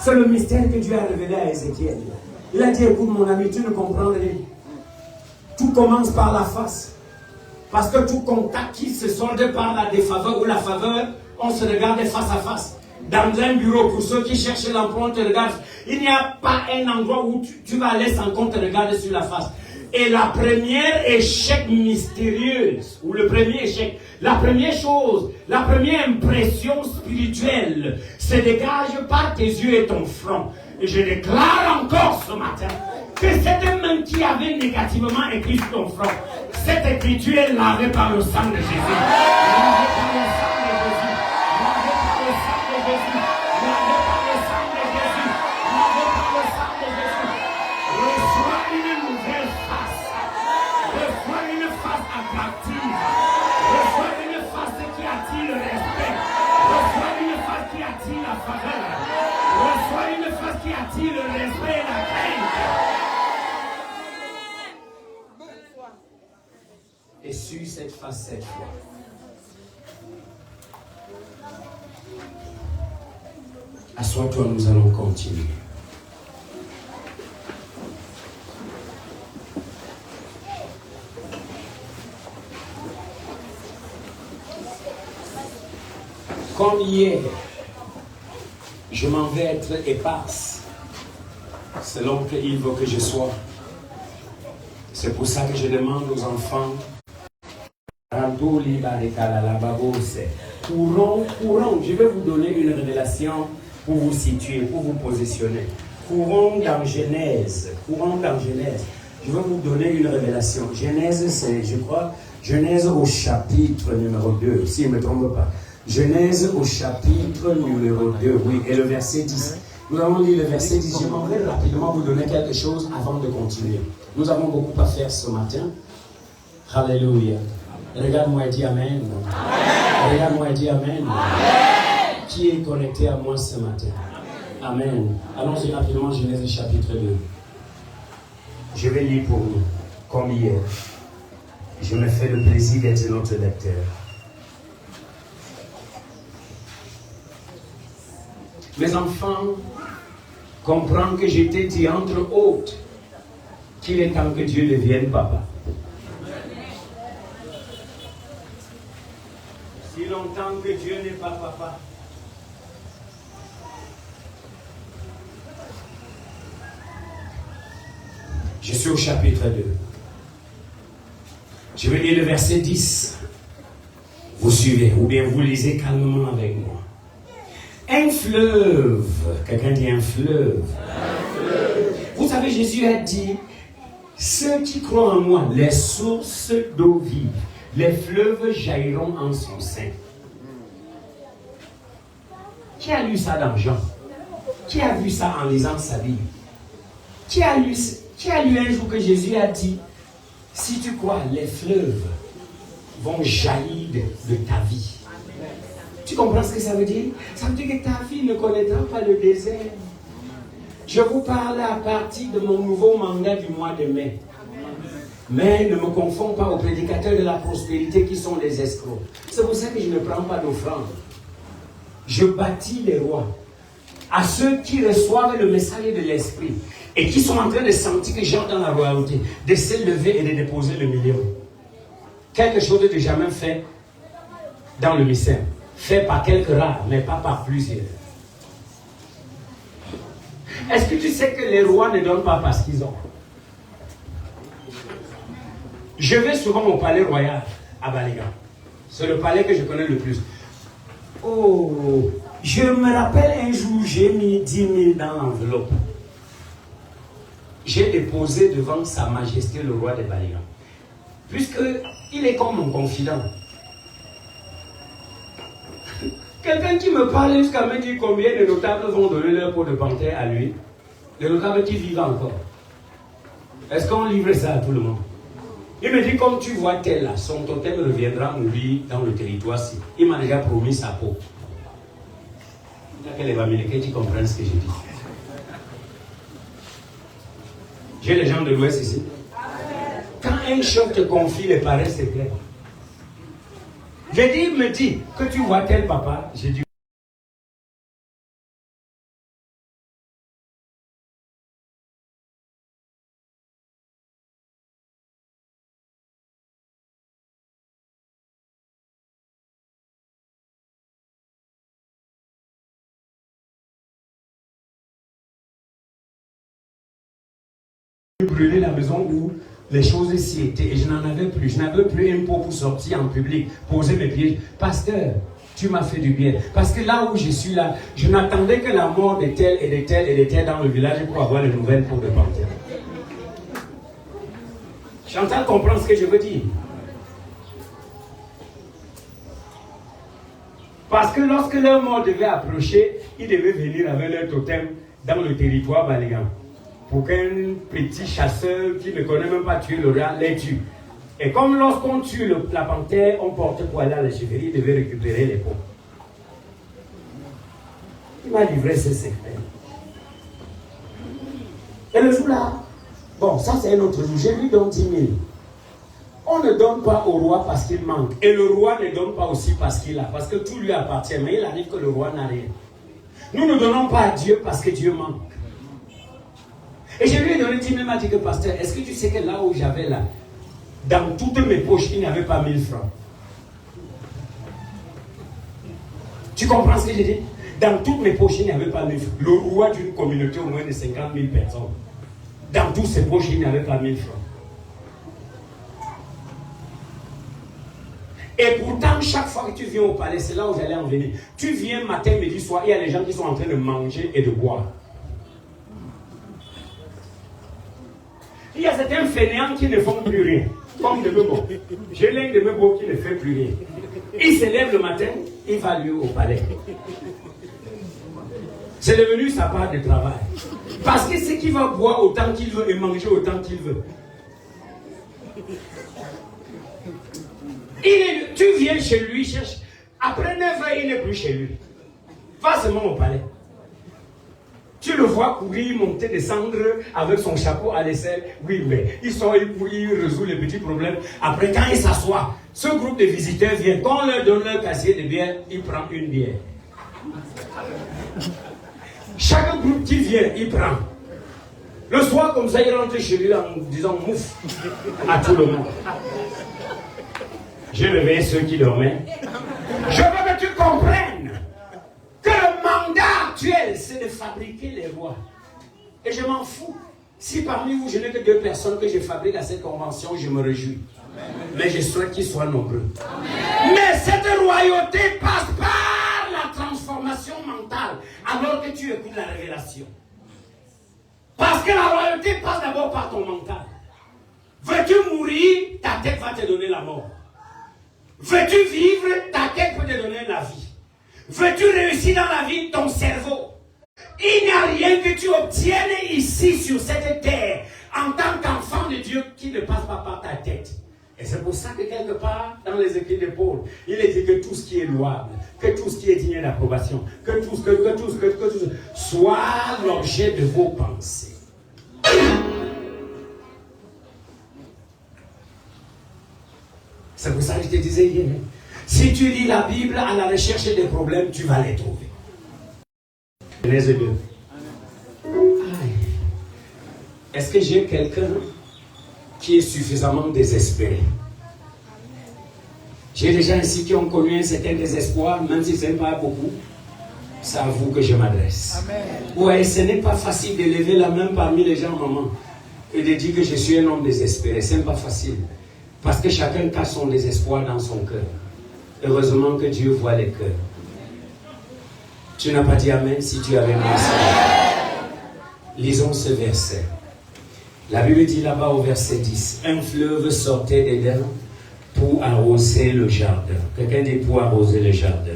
C'est le mystère que Dieu a révélé à Ézéchiel. Il a dit, écoute mon ami, tu ne comprends rien. Tout commence par la face. Parce que tout contact qui se solde par la défaveur ou la faveur, on se regarde face à face. Dans un bureau, pour ceux qui cherchent l'emploi, on te regarde. Il n'y a pas un endroit où tu vas aller sans qu'on te regarde sur la face. Et la première échec mystérieuse, ou le premier échec, la première chose, la première impression spirituelle se dégage par tes yeux et ton front. Et je déclare encore ce matin que cette main qui avait négativement écrit sur ton front, cette écriture est lavée par le sang de Jésus. Lavée par le sang de Jésus. Lavée par le sang de Jésus. Lavée par le sang de Jésus. Lavée par le sang de Jésus. Reçois une nouvelle face. Reçois une face attractive. Reçois une face qui attire le respect. Reçois une face qui attire la faveur. Reçois une face qui attire le respect et la crainte. Et sur cette face cette fois. Assois-toi, nous allons continuer. Comme hier, je m'en vais être éparse, selon qu'il veut que je sois. C'est pour ça que je demande aux enfants, courons, je vais vous donner une révélation pour vous situer, pour vous positionner. Courons dans Genèse. Je vais vous donner une révélation. Genèse, c'est, je crois, Genèse au chapitre numéro 2, si je ne me trompe pas. Genèse au chapitre numéro 2, oui, et le verset 10. Nous avons lu le verset 10. Je m'aimerais rapidement vous donner quelque chose avant de continuer. Nous avons beaucoup à faire ce matin. Alléluia. Regarde-moi et dis Amen. Amen. Regarde-moi et dis Amen. Amen. Qui est connecté à moi ce matin? Amen. Allons-y rapidement, Genèse chapitre 2. Je vais lire pour nous, comme hier. Je me fais le plaisir d'être notre lecteur. Mes enfants, comprends que je t'ai dit entre autres qu'il est temps que Dieu devienne papa. Si longtemps que Dieu n'est pas papa, je suis au chapitre 2. Je vais lire le verset 10. Vous suivez, ou bien vous lisez calmement avec moi. Un fleuve, quelqu'un dit un fleuve. Vous savez, Jésus a dit, ceux qui croient en moi, les sources d'eau vive, les fleuves jailliront en son sein. Qui a lu ça dans Jean? Qui a vu ça en lisant sa Bible? Qui a lu un jour que Jésus a dit, si tu crois, les fleuves vont jaillir de ta vie. Tu comprends ce que ça veut dire? Ça veut dire que ta vie ne connaîtra pas le désert. Je vous parle à partir de mon nouveau mandat du mois de mai. Mais ne me confonds pas aux prédicateurs de la prospérité qui sont des escrocs. C'est pour ça que je ne prends pas d'offrande. Je bâtis les rois. À ceux qui reçoivent le message de l'esprit et qui sont en train de sentir que j'entre dans la royauté, de se lever et de déposer le million. Quelque chose de jamais fait dans le mystère. Fait par quelques rares, mais pas par plusieurs. Est-ce que tu sais que les rois ne donnent pas parce qu'ils ont? Je vais souvent au palais royal à Baligan. C'est le palais que je connais le plus. Oh, je me rappelle un jour, j'ai mis 10 000 dans l'enveloppe. J'ai déposé devant Sa Majesté le roi de Baligan. Puisqu'il est comme mon confident. Quelqu'un qui me parle jusqu'à me dire combien de notables vont donner leur pot de panthère à lui. Les notables qui vivent encore. Est-ce qu'on livre ça à tout le monde? Il me dit, comme tu vois tel là, son totem reviendra mourir dans le territoire-ci. Il m'a déjà promis sa peau. Il y a quelques Américains qui comprennent ce que je dis. J'ai les gens de l'Ouest ici. Quand un chef te confie les pareils secrets, j'ai dit, il me dit que tu vois tel papa. J'ai dit, brûler la maison où les choses s'y étaient. Et je n'en avais plus. Je n'avais plus un pot pour sortir en public, poser mes pieds. Pasteur, tu m'as fait du bien. Parce que là où je suis là, je n'attendais que la mort de tel et de tel et de tel dans le village pour avoir les nouvelles pour repartir. Chantal comprend ce que je veux dire. Parce que lorsque leur mort devait approcher, ils devaient venir avec leur totem dans le territoire balégan. Pour qu'un petit chasseur qui ne connaît même pas tuer le rat les tue. Et comme lorsqu'on tue la panthère, on porte pour aller à la chefferie, il devait récupérer les peaux. Il m'a livré ce secret. Et le jour-là, bon, ça c'est un autre jour, j'ai lui donne 10 000. On ne donne pas au roi parce qu'il manque. Et le roi ne donne pas aussi parce qu'il a. Parce que tout lui appartient. Mais il arrive que le roi n'a rien. Nous ne donnons pas à Dieu parce que Dieu manque. Et je lui ai donné 10 000, il m'a dit que pasteur, est-ce que tu sais que là où j'avais là, dans toutes mes poches, il n'y avait pas 1000 francs. Tu comprends ce que j'ai dit? Dans toutes mes poches, il n'y avait pas 1000 francs. Le roi d'une communauté au moins de 50 000 personnes. Dans toutes ses poches, il n'y avait pas 1000 francs. Et pourtant, chaque fois que tu viens au palais, c'est là où j'allais en venir. Tu viens matin, midi, soir, il y a les gens qui sont en train de manger et de boire. Il y a certains fainéants qui ne font plus rien. Comme de Mebo. J'ai l'un de Mebo qui ne fait plus rien. Il se lève le matin, il va lui au palais. C'est devenu sa part de travail. Parce que c'est qu'il va boire autant qu'il veut et manger autant qu'il veut. Tu viens chez lui, cherche. Après 9 heures, il n'est plus chez lui. Va seulement au palais. Tu le vois courir, monter, descendre avec son chapeau à l'aisselle. Oui, mais il sort, il résout les petits problèmes. Après, quand il s'assoit, ce groupe de visiteurs vient. Quand on leur donne leur casier de bière, il prend une bière. Chaque groupe qui vient, il prend. Le soir, comme ça, il rentre chez lui en disant mouf à tout le monde. J'ai réveillé ceux qui dormaient. Je veux que tu comprennes que le mandat actuel, c'est de fabriquer les rois. Et je m'en fous. Si parmi vous, je n'ai que 2 personnes que je fabrique à cette convention, je me réjouis. Mais je souhaite qu'ils soient nombreux. Mais cette royauté passe par la transformation mentale, alors que tu écoutes la révélation. Parce que la royauté passe d'abord par ton mental. Veux-tu mourir, ta tête va te donner la mort. Veux-tu vivre, ta tête peut te donner la vie. Veux-tu réussir dans la vie, ton cerveau. Il n'y a rien que tu obtiennes ici sur cette terre en tant qu'enfant de Dieu qui ne passe pas par ta tête. Et c'est pour ça que quelque part, dans les écrits de Paul, il est dit que tout ce qui est louable, que tout ce qui est digne d'approbation, que tout soit l'objet de vos pensées. C'est pour ça que je te disais hier, si tu lis la Bible à la recherche des problèmes, tu vas les trouver. Genèse 2. Est-ce que j'ai quelqu'un qui est suffisamment désespéré? J'ai des gens ici qui ont connu un certain désespoir, même si ce n'est pas beaucoup. C'est à vous que je m'adresse. Ouais, ce n'est pas facile de lever la main parmi les gens, maman, et de dire que je suis un homme désespéré. Ce n'est pas facile. Parce que chacun cache son désespoir dans son cœur. Heureusement que Dieu voit les cœurs. Tu n'as pas dit amen si tu avais pensé. Lisons ce verset. La Bible dit là-bas au verset 10. Un fleuve sortait d'Éden pour arroser le jardin. Quelqu'un dit pour arroser le jardin.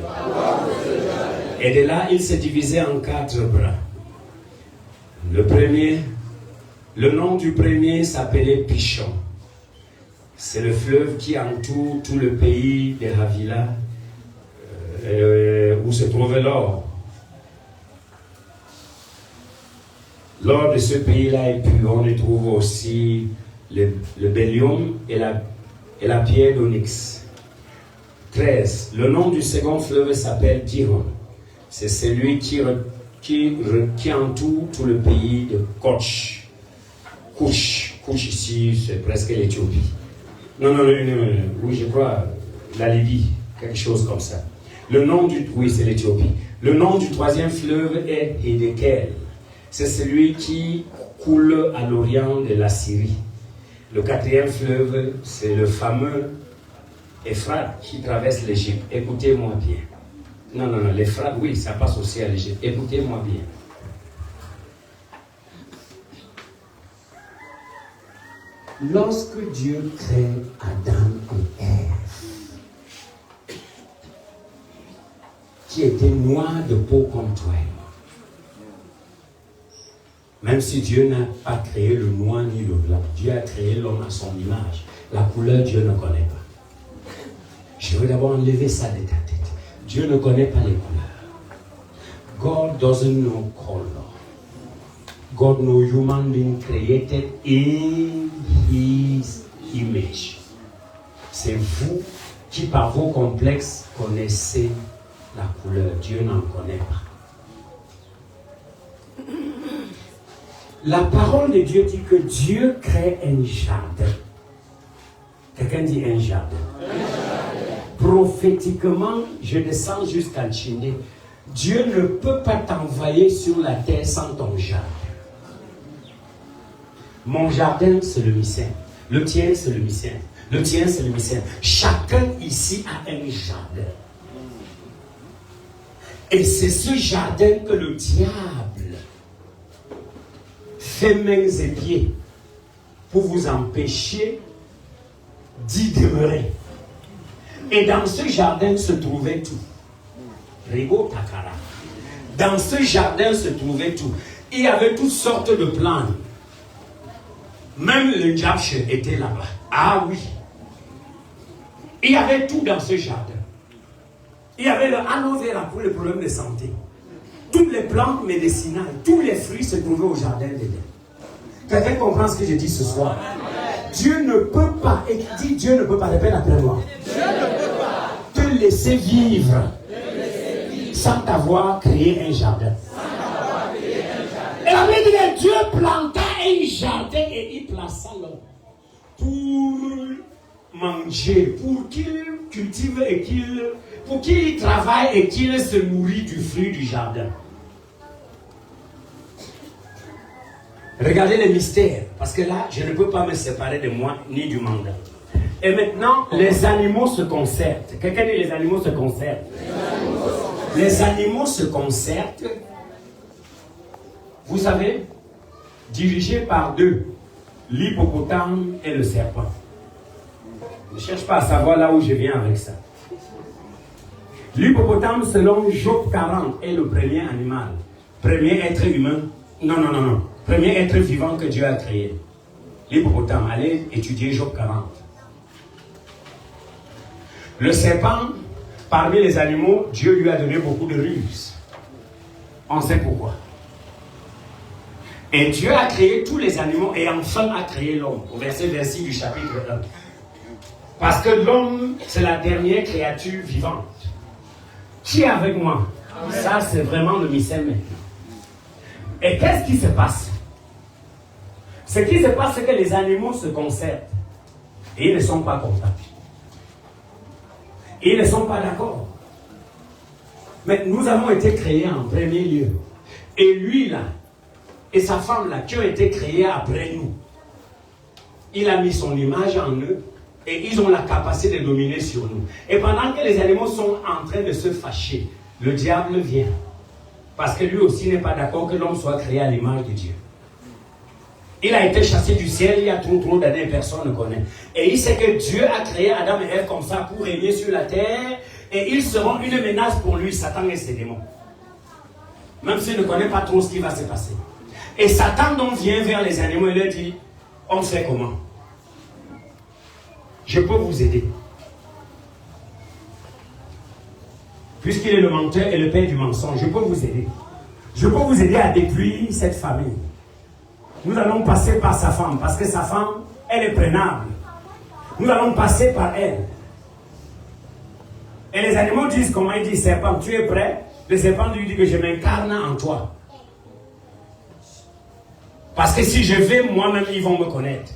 Et de là, il se divisait en 4 bras. Le nom du premier s'appelait Pichon. C'est le fleuve qui entoure tout le pays de Havila, où se trouvait l'or. L'or de ce pays-là est pur. On y trouve aussi le bélium et la pierre d'onyx. 13. Le nom du second fleuve s'appelle Gihon. C'est celui qui entoure tout le pays de Kouch. Kouch ici, c'est presque l'Éthiopie. Non, oui, je crois, la Libye, quelque chose comme ça. Oui, c'est l'Éthiopie. Le nom du troisième fleuve est Hiddekel. c'est celui qui coule à l'orient de la Syrie. Le quatrième fleuve, c'est le fameux Euphrate qui traverse l'Égypte. Écoutez-moi bien. Non, l'Euphrate, oui, ça passe aussi à l'Égypte. Écoutez-moi bien. Lorsque Dieu crée Adam et Ève, qui étaient noirs de peau comme toi et moi, même si Dieu n'a pas créé le noir ni le blanc, Dieu a créé l'homme à son image. La couleur, Dieu ne connaît pas. Je veux d'abord enlever ça de ta tête. Dieu ne connaît pas les couleurs. God doesn't know color. God knows human being created in His image. C'est vous qui, par vos complexes, connaissez la couleur. Dieu n'en connaît pas. La parole de Dieu dit que Dieu crée un jardin. Quelqu'un dit un jardin. Prophétiquement, je descends jusqu'à Chindé. Dieu ne peut pas t'envoyer sur la terre sans ton jardin. Mon jardin, c'est le mien. Le tien, c'est le mien. Le tien, c'est le mien. Chacun ici a un jardin. Et c'est ce jardin que le diable fait mains et pieds pour vous empêcher d'y demeurer. Et dans ce jardin se trouvait tout. Rigo Takara. Dans ce jardin se trouvait tout. Il y avait toutes sortes de plantes. Même le diable était là-bas. Ah oui. Il y avait tout dans ce jardin. Il y avait le aloe vera pour les problèmes de santé. Toutes les plantes médicinales, tous les fruits se trouvaient au jardin d'Éden. Quelqu'un comprend ce que je dis ce soir? Dieu ne peut pas, et dit Dieu ne peut pas, répète après moi. Dieu ne peut pas te laisser vivre sans t'avoir créé un jardin. Et la Bible dit que Dieu planta un jardin et il plaça l'homme pour manger, pour qu'il cultive et pour qu'il travaille et qu'il se nourrit du fruit du jardin. Regardez les mystères, parce que là, je ne peux pas me séparer de moi ni du mandat. Et maintenant, les animaux se concertent. Quelqu'un dit les animaux se concertent. Les animaux se concertent. Vous savez, dirigés par deux, l'hippopotame et le serpent. Ne cherche pas à savoir là où je viens avec ça. L'hippopotame, selon Job 40, est le premier animal. Premier être humain. Non. Premier être vivant que Dieu a créé. L'hippopotame, allez étudier Job 40. Le serpent, parmi les animaux, Dieu lui a donné beaucoup de ruses. On sait pourquoi. Et Dieu a créé tous les animaux et enfin a créé l'homme. Au verset 26 du chapitre 1. Parce que l'homme, c'est la dernière créature vivante. Qui est avec moi? Amen. Ça, c'est vraiment le mystère maintenant. Et qu'est-ce qui se passe? Ce qui se passe, c'est que les animaux se concertent. Et ils ne sont pas contents. Ils ne sont pas d'accord. Mais nous avons été créés en premier lieu. Et lui, là, et sa femme, là, qui ont été créés après nous, il a mis son image en eux. Et ils ont la capacité de dominer sur nous. Et pendant que les animaux sont en train de se fâcher, le diable vient. Parce que lui aussi n'est pas d'accord que l'homme soit créé à l'image de Dieu. Il a été chassé du ciel, il y a trop d'années, personne ne connaît. Et il sait que Dieu a créé Adam et Ève comme ça pour régner sur la terre. Et ils seront une menace pour lui, Satan et ses démons. Même s'il ne connaît pas trop ce qui va se passer. Et Satan donc vient vers les animaux et leur dit, on fait comment? Je peux vous aider. Puisqu'il est le menteur et le père du mensonge, je peux vous aider. Je peux vous aider à détruire cette famille. Nous allons passer par sa femme, parce que sa femme, elle est prenable. Nous allons passer par elle. Et les animaux disent, comment il dit, serpent, tu es prêt? Le serpent lui dit que je m'incarne en toi. Parce que si je vais, moi-même, ils vont me connaître.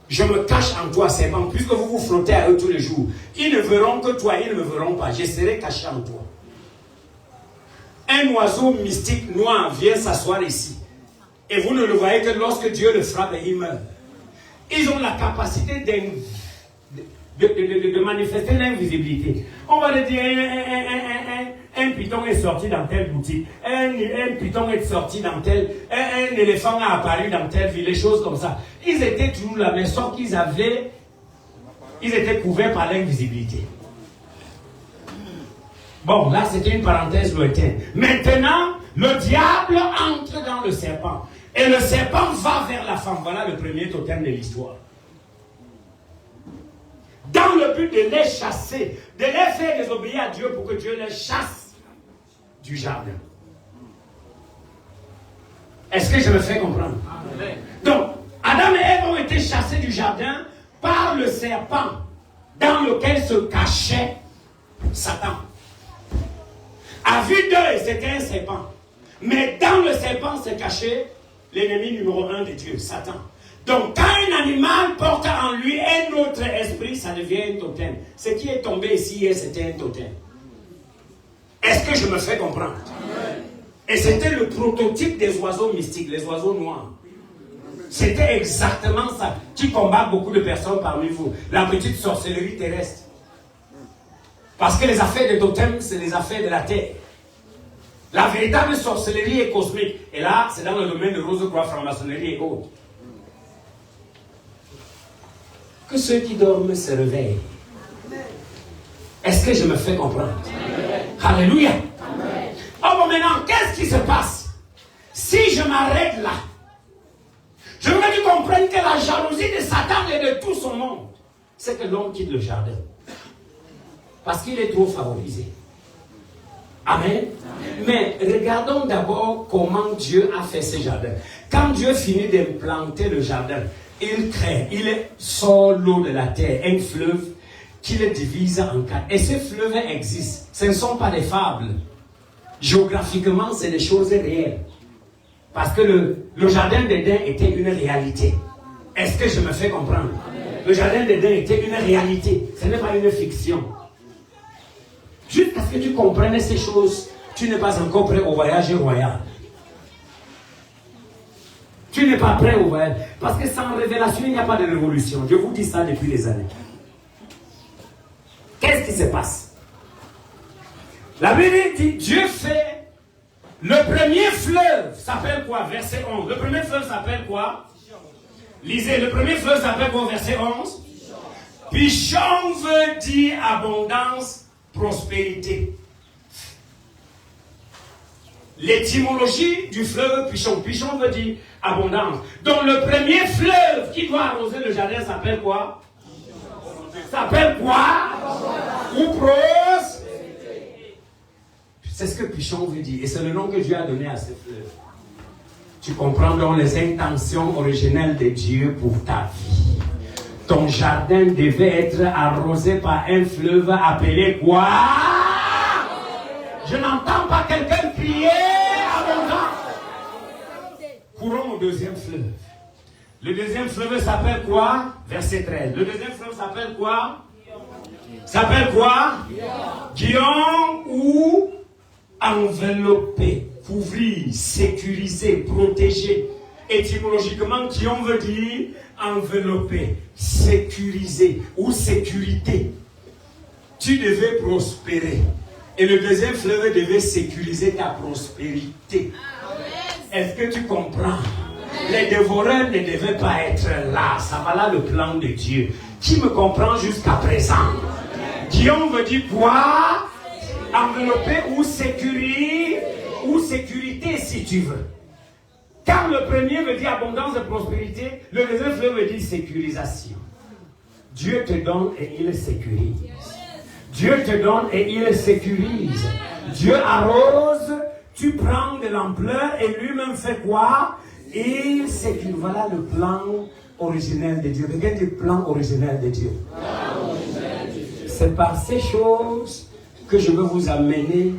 Je me cache en toi, serpent, puisque vous vous frottez à eux tous les jours. Ils ne verront que toi, ils ne me verront pas. Je serai caché en toi. Un oiseau mystique noir vient s'asseoir ici. Et vous ne le voyez que lorsque Dieu le frappe et il meurt. Ils ont la capacité de manifester l'invisibilité. On va le dire, un python est sorti dans telle boutique, un python est sorti dans tel, un éléphant a apparu dans telle ville, des choses comme ça. Ils étaient toujours là, mais sauf qu'ils étaient couverts par l'invisibilité. Bon, là c'était une parenthèse lointaine. Maintenant, le diable entre dans le serpent. Et le serpent va vers la femme. Voilà le premier totem de l'histoire. Dans le but de les chasser, de les faire désobéir à Dieu pour que Dieu les chasse du jardin. Est-ce que je me fais comprendre? Amen. Donc, Adam et Ève ont été chassés du jardin par le serpent dans lequel se cachait Satan. À vue d'œil, c'était un serpent. Mais dans le serpent se cachait l'ennemi numéro 1 de Dieu, Satan. Donc, quand un animal porte en lui un autre esprit, ça devient un totem. Ce qui est tombé ici hier, c'était un totem. Est-ce que je me fais comprendre? Amen. Et c'était le prototype des oiseaux mystiques, les oiseaux noirs. C'était exactement ça qui combat beaucoup de personnes parmi vous. La petite sorcellerie terrestre. Parce que les affaires de totem, c'est les affaires de la terre. La véritable sorcellerie est cosmique. Et là, c'est dans le domaine de Rose-Croix, franc-maçonnerie et autres. Que ceux qui dorment se réveillent. Est-ce que je me fais comprendre? Amen. Alléluia. Amen. Oh bon, maintenant, qu'est-ce qui se passe? Si je m'arrête là, je voudrais que tu comprennes que la jalousie de Satan et de tout son monde, c'est que l'homme quitte le jardin. Parce qu'il est trop favorisé. Amen. Amen. Mais regardons d'abord comment Dieu a fait ce jardin. Quand Dieu finit d'implanter le jardin, il crée, il sort l'eau de la terre, un fleuve qui le divise en quatre. Et ce fleuve existe. Ce ne sont pas des fables. Géographiquement, c'est des choses réelles. Parce que le jardin d'Éden était une réalité. Est-ce que je me fais comprendre? Le jardin d'Éden était une réalité. Ce n'est pas une fiction. Jusqu'à ce que tu comprennes ces choses, tu n'es pas encore prêt au voyage royal. Tu n'es pas prêt au voyage. Parce que sans révélation, il n'y a pas de révolution. Je vous dis ça depuis des années. Qu'est-ce qui se passe? La Bible dit, Dieu fait le premier fleuve, s'appelle quoi? Verset 11. Le premier fleuve s'appelle quoi? Lisez, le premier fleuve s'appelle quoi? Verset 11. Pichon veut dire abondance, prospérité. L'étymologie du fleuve Pichon. Pichon veut dire abondance. Donc le premier fleuve qui doit arroser le jardin s'appelle quoi? S'appelle quoi? Ou prose? C'est ce que Pichon veut dire. Et c'est le nom que Dieu a donné à ce fleuve. Tu comprends donc les intentions originelles de Dieu pour ta vie. Ton jardin devait être arrosé par un fleuve appelé quoi? Je n'entends pas quelqu'un crier abondant. Courons au deuxième fleuve. Le deuxième fleuve s'appelle quoi? Verset 13. Le deuxième fleuve s'appelle quoi? S'appelle quoi? Guillaume ou envelopper, couvrir, sécuriser, protéger. Étymologiquement, Guillaume veut dire envelopper, sécuriser ou sécurité. Tu devais prospérer. Et le deuxième fleuve devait sécuriser ta prospérité. Est-ce que tu comprends? Les dévoreurs ne devaient pas être là. Ça va là le plan de Dieu. Qui me comprend jusqu'à présent? Guillaume veut dire quoi? Envelopper ou sécuriser ou sécurité si tu veux. Car le premier veut dire abondance et prospérité, le deuxième fleuve veut dire sécurisation. Dieu te donne et il sécurise. Dieu te donne et il sécurise. Dieu arrose, tu prends de l'ampleur et lui-même fait quoi? Il sécurise. Voilà le plan originel de Dieu. Regarde le plan originel de Dieu. C'est par ces choses que je veux vous amener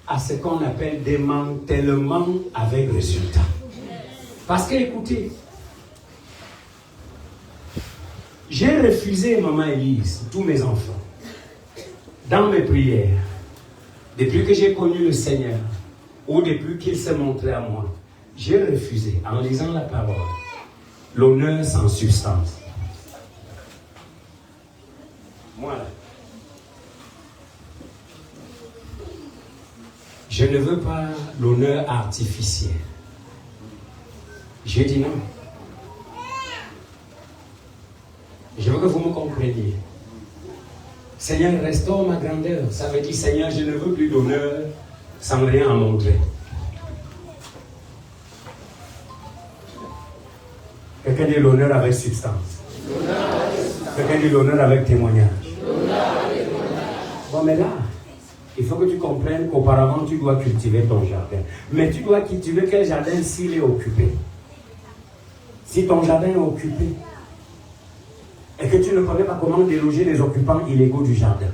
à ce qu'on appelle démantèlement avec résultat. Parce que, écoutez, j'ai refusé, maman Élise, tous mes enfants, dans mes prières, depuis que j'ai connu le Seigneur, ou depuis qu'il s'est montré à moi, J'ai refusé, en lisant la parole, l'honneur sans substance. Voilà. Je ne veux pas l'honneur artificiel. J'ai dit non. Je veux que vous me compreniez. Seigneur, restaure ma grandeur. Ça veut dire, Seigneur, je ne veux plus d'honneur sans rien à montrer. Quelqu'un dit l'honneur avec substance. Quelqu'un dit l'honneur avec témoignage. Bon, mais là, il faut que tu comprennes qu'auparavant, tu dois cultiver ton jardin. Mais tu dois cultiver quel jardin s'il est occupé. Si ton jardin est occupé, et que tu ne connais pas comment déloger les occupants illégaux du jardin,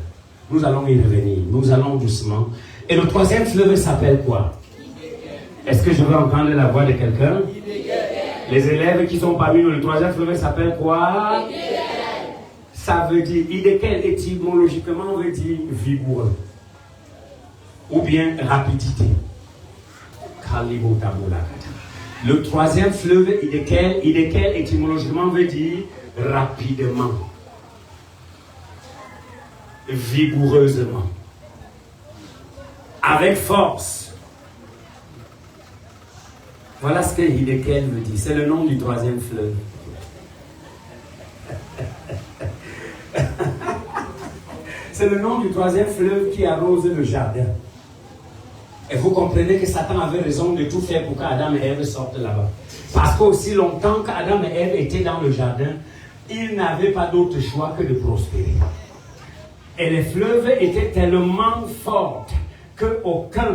nous allons y revenir. Nous allons doucement. Et le troisième fleuve s'appelle quoi? Est-ce que je veux entendre la voix de quelqu'un? Les élèves qui sont parmi nous, le troisième fleuve s'appelle quoi? Ça veut dire, idéquel étymologiquement veut dire vigoureux. Ou bien rapidité. Le troisième fleuve, idéquel étymologiquement veut dire rapidement, vigoureusement, avec force. Voilà ce que idéquel veut dire. C'est le nom du troisième fleuve. C'est le nom du troisième fleuve qui arrose le jardin. Et vous comprenez que Satan avait raison de tout faire pour qu'Adam et Ève sortent là-bas. Parce qu'aussi longtemps qu'Adam et Ève étaient dans le jardin, ils n'avaient pas d'autre choix que de prospérer. Et les fleuves étaient tellement forts qu'aucun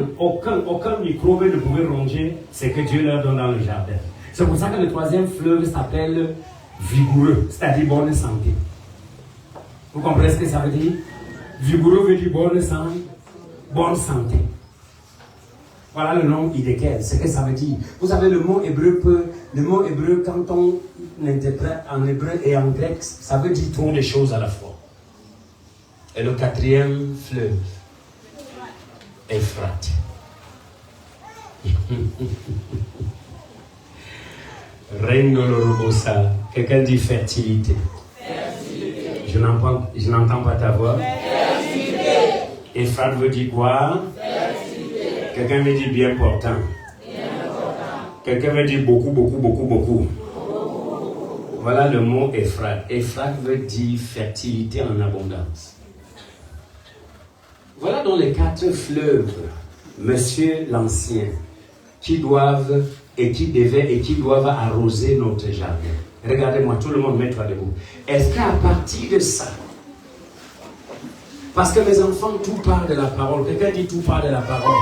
microbe ne pouvait ronger ce que Dieu leur donne dans le jardin. C'est pour ça que le troisième fleuve s'appelle vigoureux, c'est-à-dire bonne santé. Vous comprenez ce que ça veut dire? Vigoureux veut dire bonne santé. Voilà le nom idéquel, ce que ça veut dire. Vous savez, le mot hébreu, quand on l'interprète en hébreu et en grec, ça veut dire trop de choses à la fois. Et le quatrième fleuve, Euphrate. Rendolorobosa. Quelqu'un dit fertilité. Je n'entends pas ta voix. Euphrate veut dire quoi? Quelqu'un me dit bien portant. Quelqu'un me dit beaucoup. Voilà le mot Euphrate. Euphrate veut dire fertilité en abondance. Voilà donc les 4 fleuves, Monsieur l'Ancien, qui doivent et qui devaient et qui doivent arroser notre jardin. Regardez-moi, tout le monde, mets-toi debout. Est-ce qu'à partir de ça, parce que mes enfants, tout part de la parole. Quelqu'un dit tout part de la parole.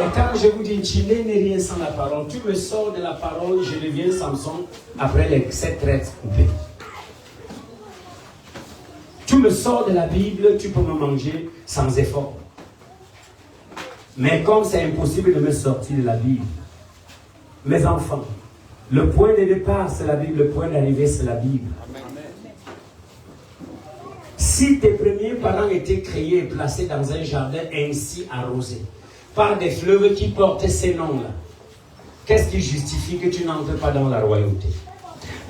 Et quand je vous dis, tu n'es rien sans la parole, tu me sors de la parole, je deviens Samson après les 7 traites coupées. Tu me sors de la Bible, tu peux me manger sans effort. Mais comme c'est impossible de me sortir de la Bible, mes enfants, le point de départ c'est la Bible, le point d'arrivée c'est la Bible. Si tes premiers parents étaient créés et placés dans un jardin ainsi arrosé, par des fleuves qui portaient ces noms-là, qu'est-ce qui justifie que tu n'entres pas dans la royauté?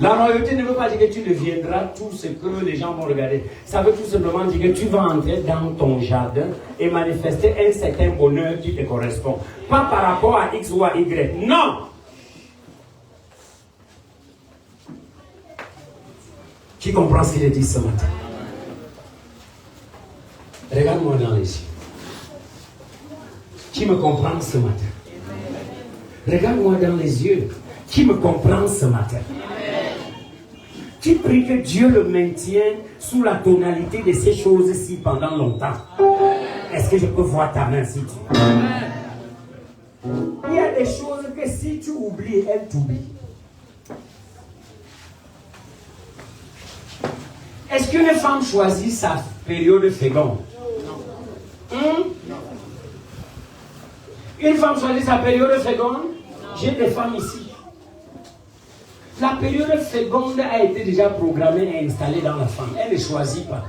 La royauté ne veut pas dire que tu deviendras tout ce que les gens vont regarder. Ça veut tout simplement dire que tu vas entrer dans ton jardin et manifester un certain bonheur qui te correspond. Pas par rapport à X ou à Y. Non! Qui comprend ce qu'il dit ce matin? Regarde-moi dans les yeux. Qui me comprend ce matin? Regarde-moi dans les yeux. Qui me comprend ce matin? Qui prie que Dieu le maintienne sous la tonalité de ces choses-ci pendant longtemps? Est-ce que je peux voir ta main si tu veux? Il y a des choses que si tu oublies, elles t'oublient. Est-ce qu'une femme choisit sa période féconde? Une femme choisit sa période féconde? J'ai des femmes ici. La période féconde a été déjà programmée et installée dans la femme. Elle ne choisit pas.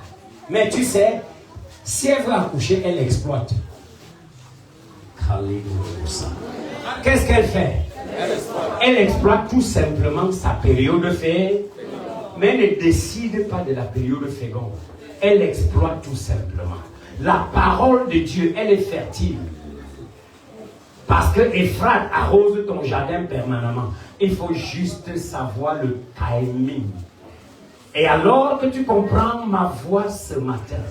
Mais tu sais, si elle veut accoucher, elle exploite. Qu'est-ce qu'elle fait? Elle exploite tout simplement sa période féconde. Mais elle ne décide pas de la période féconde. Elle exploite tout simplement. La parole de Dieu, elle est fertile. Parce que Ephrate arrose ton jardin permanemment. Il faut juste savoir le timing. Et alors que tu comprends ma voix ce matin,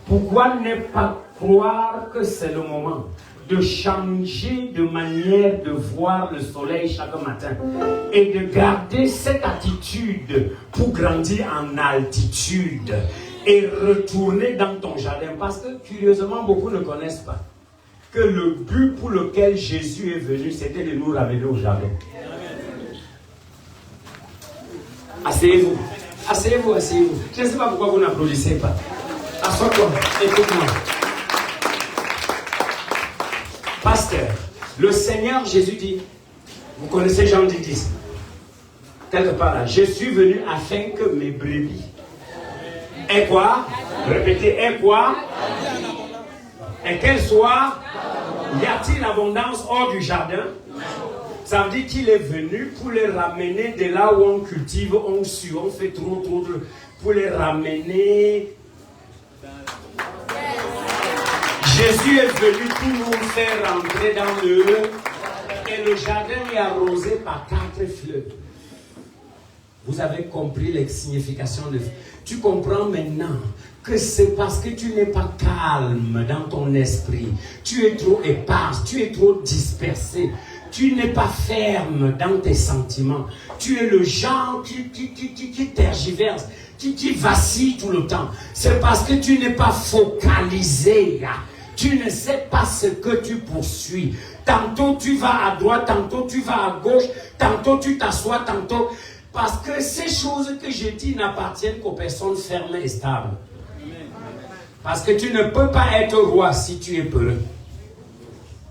pourquoi ne pas croire que c'est le moment de changer de manière de voir le soleil chaque matin et de garder cette attitude pour grandir en altitude et retourner dans ton jardin. Parce que curieusement, beaucoup ne connaissent pas que le but pour lequel Jésus est venu, c'était de nous ramener au jardin. Asseyez-vous. Asseyez-vous, asseyez-vous. Je ne sais pas pourquoi vous n'applaudissez pas. Assois-toi, écoute-moi. Pasteur, le Seigneur Jésus dit, vous connaissez Jean 10, quelque part là, je suis venu afin que mes brebis aient quoi? Répétez, aient quoi? Et qu'elles soient, y a-t-il abondance hors du jardin? Ça veut dire qu'il est venu pour les ramener de là où on cultive, on sue, on fait trop, pour les ramener. Jésus est venu pour nous faire rentrer dans le... Et le jardin est arrosé par 4 fleuves. Vous avez compris les significations de... Tu comprends maintenant que c'est parce que tu n'es pas calme dans ton esprit. Tu es trop éparse, tu es trop dispersé. Tu n'es pas ferme dans tes sentiments. Tu es le genre qui tergiverse, qui vacille tout le temps. C'est parce que tu n'es pas focalisé. Tu ne sais pas ce que tu poursuis. Tantôt tu vas à droite, tantôt tu vas à gauche, tantôt tu t'assois, tantôt... Parce que ces choses que je dis n'appartiennent qu'aux personnes fermes et stables. Parce que tu ne peux pas être roi si tu es peureux.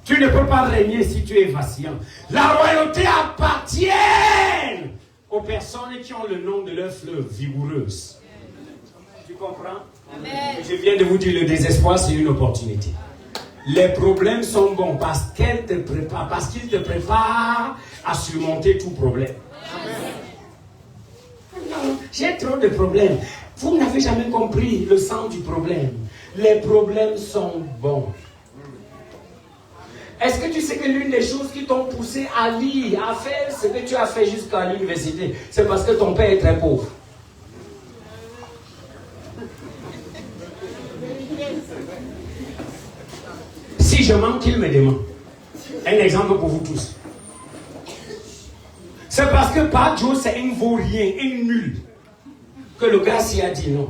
Tu ne peux pas régner si tu es vacillant. La royauté appartient aux personnes qui ont le nom de leur fleuve vigoureuse. Tu comprends? Amen. Je viens de vous dire, le désespoir, c'est une opportunité. Les problèmes sont bons parce qu'ils te préparent à surmonter tout problème. Amen. Non, j'ai trop de problèmes. Vous n'avez jamais compris le sens du problème. Les problèmes sont bons. Est-ce que tu sais que l'une des choses qui t'ont poussé à lire, à faire ce que tu as fait jusqu'à l'université, c'est parce que ton père est très pauvre? Si je manque, il me demande. Un exemple pour vous tous. C'est parce que par Dieu, c'est un vaurien, un nul, que le gars s'y a dit non.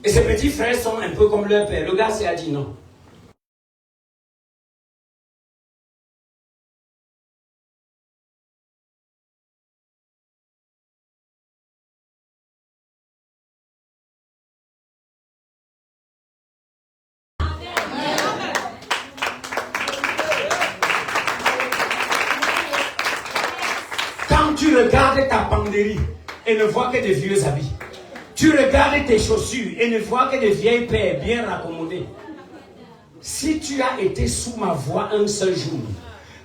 Et ses petits frères sont un peu comme leur père. Le gars s'y a dit non. Tu regardes ta penderie et ne vois que des vieux habits. Tu regardes tes chaussures et ne vois que des vieilles paires bien raccommodées. Si tu as été sous ma voix un seul jour,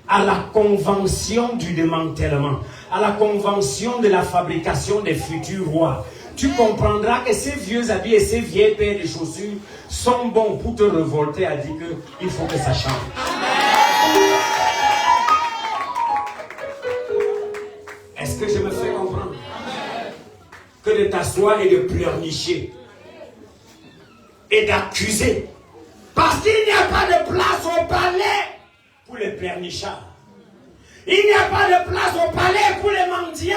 à la convention du démantèlement, à la convention de la fabrication des futurs rois, tu comprendras que ces vieux habits et ces vieilles paires de chaussures sont bons pour te révolter à dire qu'il faut que ça change. Est-ce que je me fais comprendre? Que de t'asseoir et de pleurnicher et d'accuser. Parce qu'il n'y a pas de place au palais pour les pleurnichards. Il n'y a pas de place au palais pour les mendiants.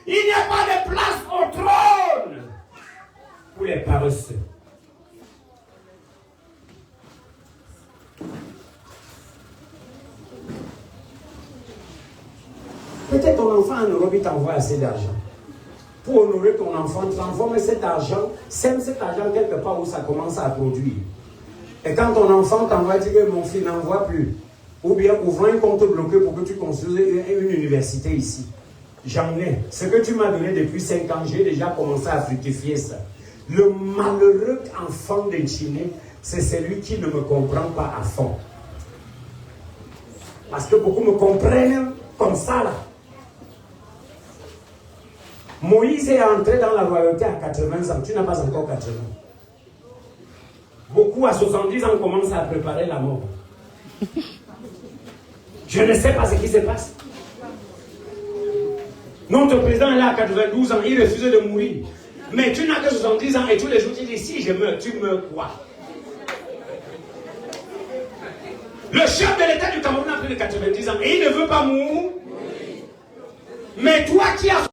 Il n'y a pas de place au trône pour les paresseux. Peut-être ton enfant en Europe, il t'envoie assez d'argent. Pour honorer ton enfant, transforme cet argent, sème cet argent quelque part où ça commence à produire. Et quand ton enfant t'envoie, dit que mon fils n'envoie plus. Ou bien ouvre un compte bloqué pour que tu construises une université ici. J'en ai. Ce que tu m'as donné depuis 5 ans, j'ai déjà commencé à fructifier ça. Le malheureux enfant d'Inchiné, c'est celui qui ne me comprend pas à fond. Parce que beaucoup me comprennent comme ça, là. Moïse est entré dans la royauté à 80 ans. Tu n'as pas encore 80. Beaucoup à 70 ans commencent à préparer la mort. Je ne sais pas ce qui se passe. Notre président est là à 92 ans, il refuse de mourir. Mais tu n'as que 70 ans et tous les jours tu dis si je meurs, tu meurs quoi? Le chef de l'État du Cameroun a plus de 90 ans et il ne veut pas mourir. Mais toi qui as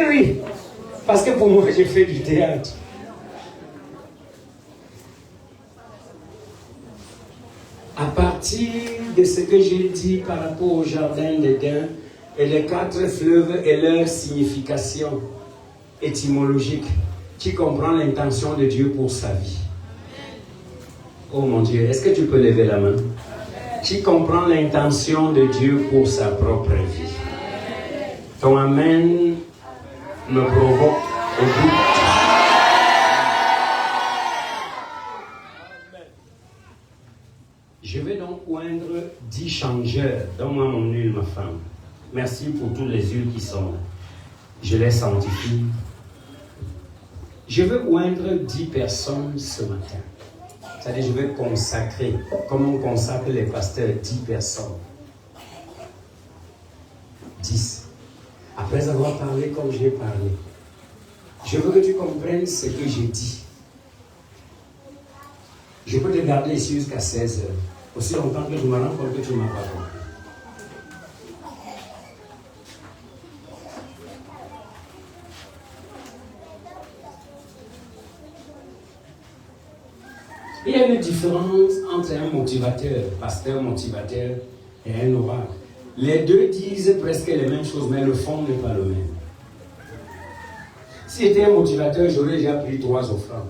oui, parce que pour moi, j'ai fait du théâtre. À partir de ce que j'ai dit par rapport au jardin d'Éden et les 4 fleuves et leur signification étymologique, qui comprend l'intention de Dieu pour sa vie. Oh mon Dieu, est-ce que tu peux lever la main? Qui comprend l'intention de Dieu pour sa propre vie. Ton amen me provoque au bout. Je vais donc oindre 10 changeurs. Donne-moi mon huile, ma femme. Merci pour toutes les huiles qui sont là. Je les sanctifie. Je veux oindre 10 personnes ce matin. C'est-à-dire, je vais consacrer, comme on consacre les pasteurs, 10 personnes. 10. Après avoir parlé comme j'ai parlé, je veux que tu comprennes ce que j'ai dit. Je peux te garder ici jusqu'à 16 heures. Aussi longtemps que je me rends compte que tu ne m'as pas compris. Il y a une différence entre un motivateur, pasteur motivateur, et un oracle. Les deux disent presque les mêmes choses, mais le fond n'est pas le même. Si j'étais un motivateur, j'aurais déjà pris 3 offrandes,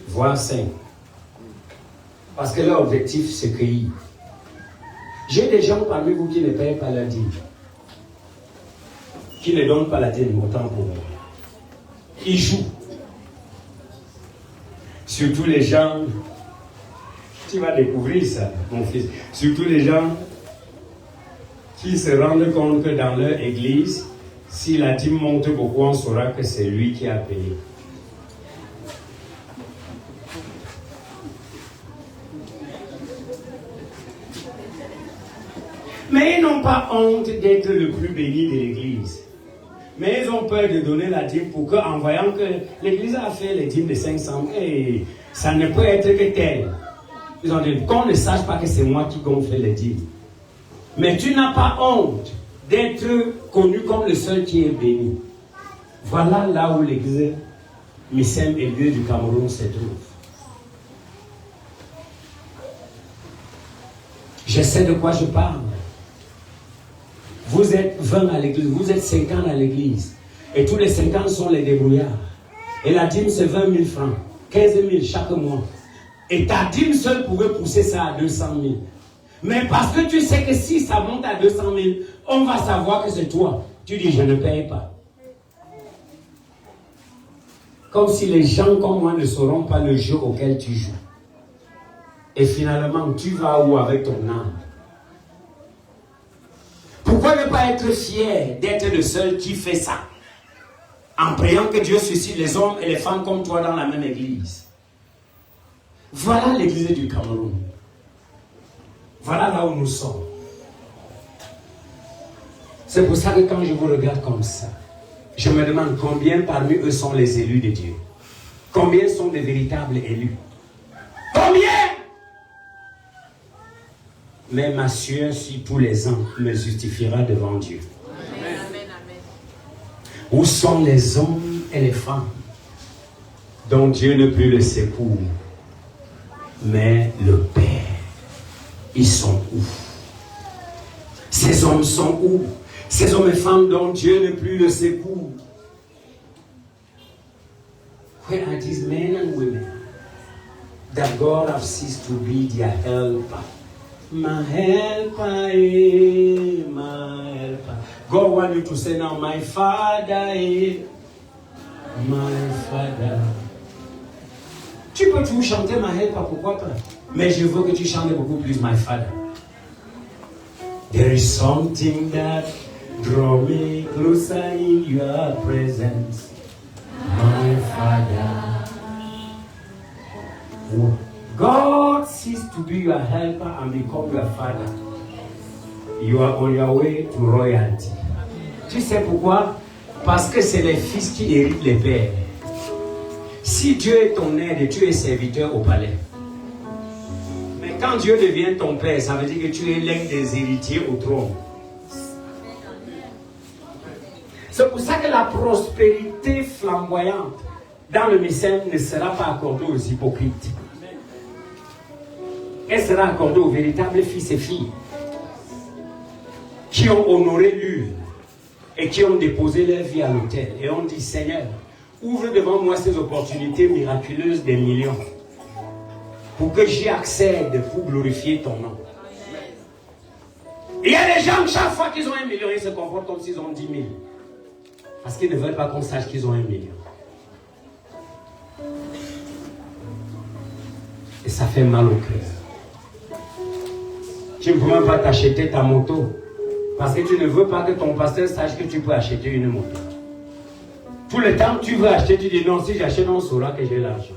voire 5. Parce que leur objectif, c'est cueillir. J'ai des gens parmi vous qui ne payent pas la dîme, qui ne donnent pas la dîme, autant pour moi. Ils jouent. Surtout les gens, tu vas découvrir ça, mon fils, surtout les gens qui se rendent compte que dans leur église, si la dîme monte beaucoup, on saura que c'est lui qui a payé. Mais ils n'ont pas honte d'être le plus béni de l'église. Mais ils ont peur de donner la dîme pour qu'en voyant que l'église a fait les dîmes de 500, et ça ne peut être que tel. Ils ont dit qu'on ne sache pas que c'est moi qui gonfle les dîmes. Mais tu n'as pas honte d'être connu comme le seul qui est béni. Voilà là où l'église Missem et Dieu du Cameroun se trouve. Je sais de quoi je parle. Vous êtes 20 à l'église, vous êtes 50 à l'église. Et tous les 50 sont les débrouillards. Et la dîme, c'est 20 000 francs. 15 000 chaque mois. Et ta dîme seule pouvait pousser ça à 200 000. Mais parce que tu sais que si ça monte à 200 000, on va savoir que c'est toi. Tu dis, je ne paye pas. Comme si les gens comme moi ne sauront pas le jeu auquel tu joues. Et finalement, tu vas où avec ton âme? Pourquoi ne pas être fier d'être le seul qui fait ça? En priant que Dieu suscite les hommes et les femmes comme toi dans la même église. Voilà l'église du Cameroun. Voilà là où nous sommes. C'est pour ça que quand je vous regarde comme ça, je me demande combien parmi eux sont les élus de Dieu. Combien sont des véritables élus? Combien? Mais ma sueur sur tous les ans me justifiera devant Dieu. Amen. Amen. Où sont les hommes et les femmes dont Dieu ne plus le secours, mais le Père? Ils sont où? Ces hommes sont où? Ces hommes et femmes dont Dieu ne plus le secours. Where are these men and women that God has ceased to be their helper. My helper, my helper. God wants you to say now, my Father, my Father. Tu peux toujours chanter my helper, pourquoi pas? Mais je veux que tu chantes beaucoup plus my Father. There is something that draw me closer in your presence, my Father. God ceased to be your helper and become your father. You are on your way to royalty. Tu sais pourquoi? Parce que c'est les fils qui héritent les pères. Si Dieu est ton aide, tu es serviteur au palais. Mais quand Dieu devient ton père, ça veut dire que tu es l'un des héritiers au trône. C'est pour ça que la prospérité flamboyante dans le mystère ne sera pas accordée aux hypocrites. Elle sera accordée aux véritables fils et filles qui ont honoré l'une et qui ont déposé leur vie à l'autel et ont dit, Seigneur, ouvre devant moi ces opportunités miraculeuses des millions pour que j'y accède pour glorifier ton nom. Il y a des gens, chaque fois qu'ils ont 1 million, ils se comportent comme s'ils ont 10 000. Parce qu'ils ne veulent pas qu'on sache qu'ils ont 1 million. Et ça fait mal au cœur. Tu ne peux même pas t'acheter ta moto parce que tu ne veux pas que ton pasteur sache que tu peux acheter une moto. Tout le temps que tu veux acheter, tu dis non, si j'achète, on saura que j'ai l'argent.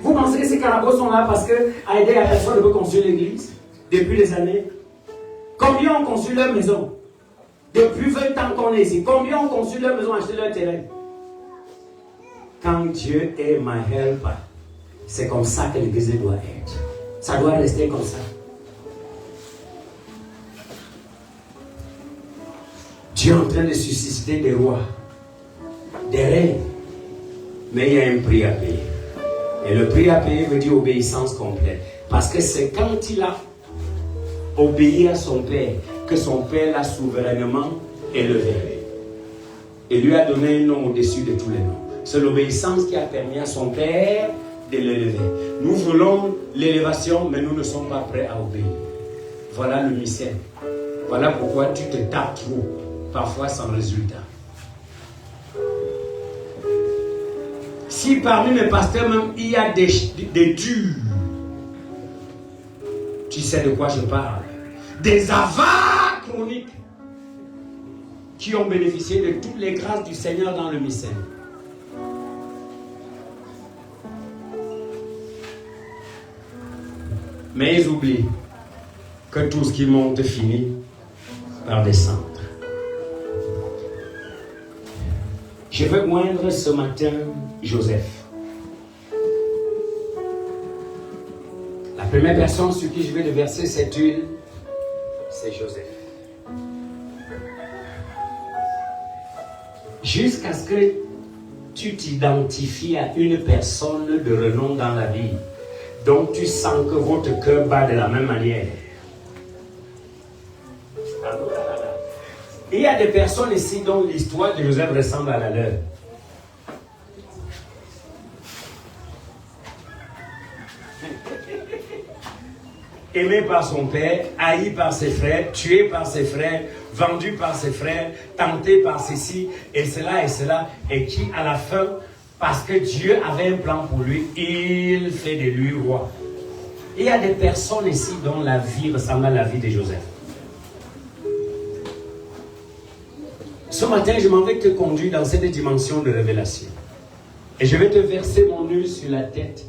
Vous pensez que ces carabos sont là parce qu'à aider la personne de construire l'église depuis des années? Combien ont construit leur maison? Depuis 20 ans qu'on est ici. Combien ont construit leur maison, acheté leur terrain? Quand Dieu est my helper, c'est comme ça que l'église doit être. Ça doit rester comme ça. Dieu est en train de susciter des rois, des reines. Mais il y a un prix à payer. Et le prix à payer veut dire obéissance complète. Parce que c'est quand il a obéi à son Père que son Père l'a souverainement élevé. Et lui a donné un nom au-dessus de tous les noms. C'est l'obéissance qui a permis à son Père de l'élever. Nous voulons l'élévation, mais nous ne sommes pas prêts à obéir. Voilà le mystère. Voilà pourquoi tu te tapes trop, parfois sans résultat. Si parmi mes pasteurs même, il y a des durs, tu sais de quoi je parle. Des avares chroniques qui ont bénéficié de toutes les grâces du Seigneur dans le mystère. Mais ils oublient que tout ce qui monte finit par descendre. Je veux moindre ce matin Joseph. La première personne sur qui je vais verser cette huile, c'est Joseph. Jusqu'à ce que tu t'identifies à une personne de renom dans la vie, donc tu sens que votre cœur bat de la même manière. Il y a des personnes ici dont l'histoire de Joseph ressemble à la leur. Aimé par son père, haï par ses frères, tué par ses frères, vendu par ses frères, tenté par ceci et cela, et qui à la fin, parce que Dieu avait un plan pour lui, il fait de lui roi. Il y a des personnes ici dont la vie ressemble à la vie de Joseph. Ce matin, je m'en vais te conduire dans cette dimension de révélation. Et je vais te verser mon huile sur la tête.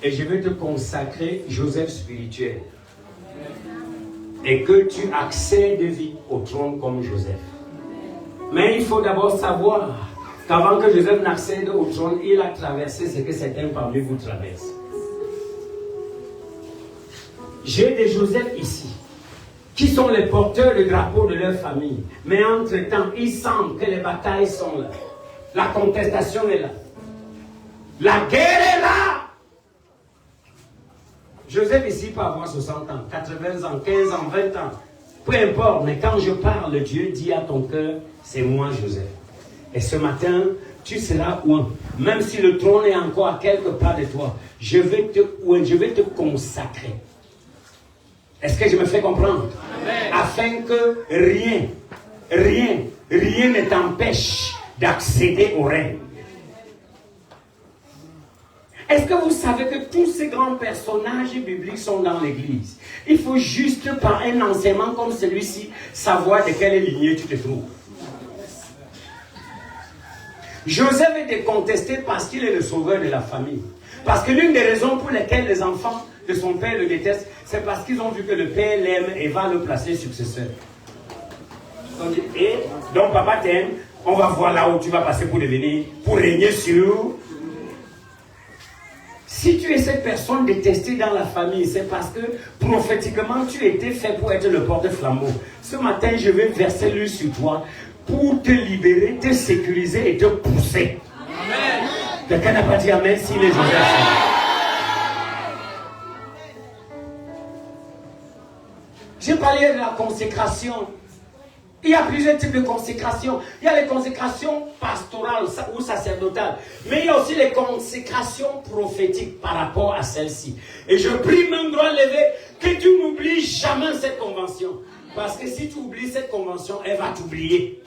Et je vais te consacrer Joseph spirituel. Et que tu accèdes vite au trône comme Joseph. Mais il faut d'abord savoir qu'avant que Joseph n'accède au trône, il a traversé ce que certains parmi vous traversent. J'ai des Joseph ici, qui sont les porteurs de drapeaux de leur famille. Mais entre-temps, il semble que les batailles sont là. La contestation est là. La guerre est là. Joseph ici peut avoir 60 ans, 80 ans, 15 ans, 20 ans. Peu importe, mais quand je parle, Dieu dit à ton cœur, c'est moi Joseph. Et ce matin, tu seras loin. Même si le trône est encore à quelque part de toi, je vais te consacrer. Est-ce que je me fais comprendre? Amen. Afin que rien ne t'empêche d'accéder au règne. Est-ce que vous savez que tous ces grands personnages bibliques sont dans l'église? Il faut juste par un enseignement comme celui-ci savoir de quelle lignée tu te trouves. Joseph est décontesté parce qu'il est le sauveur de la famille. Parce que l'une des raisons pour lesquelles les enfants de son père le détestent, c'est parce qu'ils ont vu que le père l'aime et va le placer successeur. Et donc papa t'aime, on va voir là où tu vas passer pour régner sur. Si tu es cette personne détestée dans la famille, c'est parce que prophétiquement tu étais fait pour être le porte-flambeau. Ce matin, je vais verser l'huile sur toi pour te libérer, te sécuriser et te pousser. Amen. Quelqu'un n'a pas dit amen si les gens J'ai parlé de la consécration. Il y a plusieurs types de consécration. Il y a les consécrations pastorales ou sacerdotales. Mais il y a aussi les consécrations prophétiques par rapport à celle-ci. Et je prie même droit levé que tu n'oublies jamais cette convention. Parce que si tu oublies cette convention, elle va t'oublier.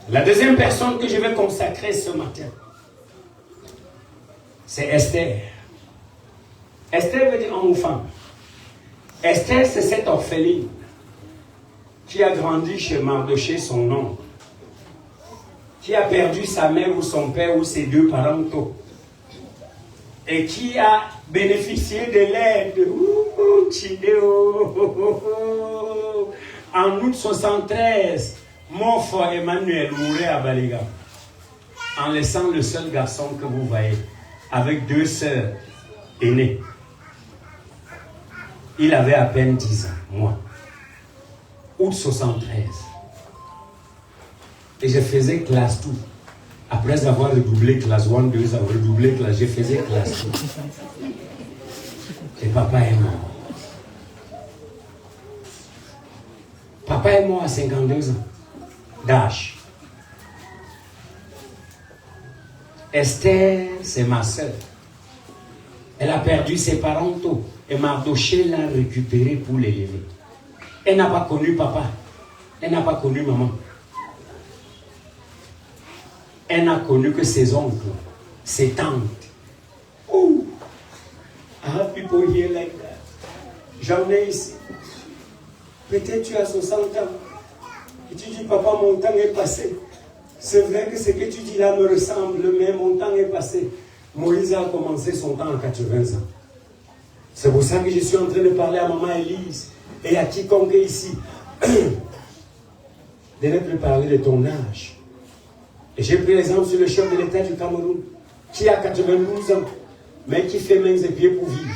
La deuxième personne que je vais consacrer ce matin, c'est Esther. Esther veut dire homme ou femme. Esther, c'est cette orpheline qui a grandi chez Mardoché, son oncle, qui a perdu sa mère ou son père ou ses deux parents tôt, et qui a bénéficié de l'aide en août 73. Mon frère Emmanuel mourait à Baliga, en laissant le seul garçon que vous voyez, avec deux sœurs aînées. Il avait à peine 10 ans, moi. Août 73. Et je faisais classe tout. Après avoir redoublé classe 1, 2 ans, redoublé classe, je faisais classe tout. Et papa est mort. Papa est mort à 52 ans d'âge. Esther, c'est ma soeur. Elle a perdu ses parents tôt. Et Mardoché l'a récupéré pour l'élever. Elle n'a pas connu papa. Elle n'a pas connu maman. Elle n'a connu que ses oncles, ses tantes. Oh, I have people here like that. J'en ai ici. Peut-être tu as 60 ans. Et tu dis, papa, mon temps est passé. C'est vrai que ce que tu dis là me ressemble, mais mon temps est passé. Moïse a commencé son temps à 80 ans. C'est pour ça que je suis en train de parler à maman Élise et à quiconque ici de ne plus parler de ton âge. Et j'ai pris l'exemple sur le chef de l'État du Cameroun qui a 92 ans mais qui fait mains et pieds pour vivre.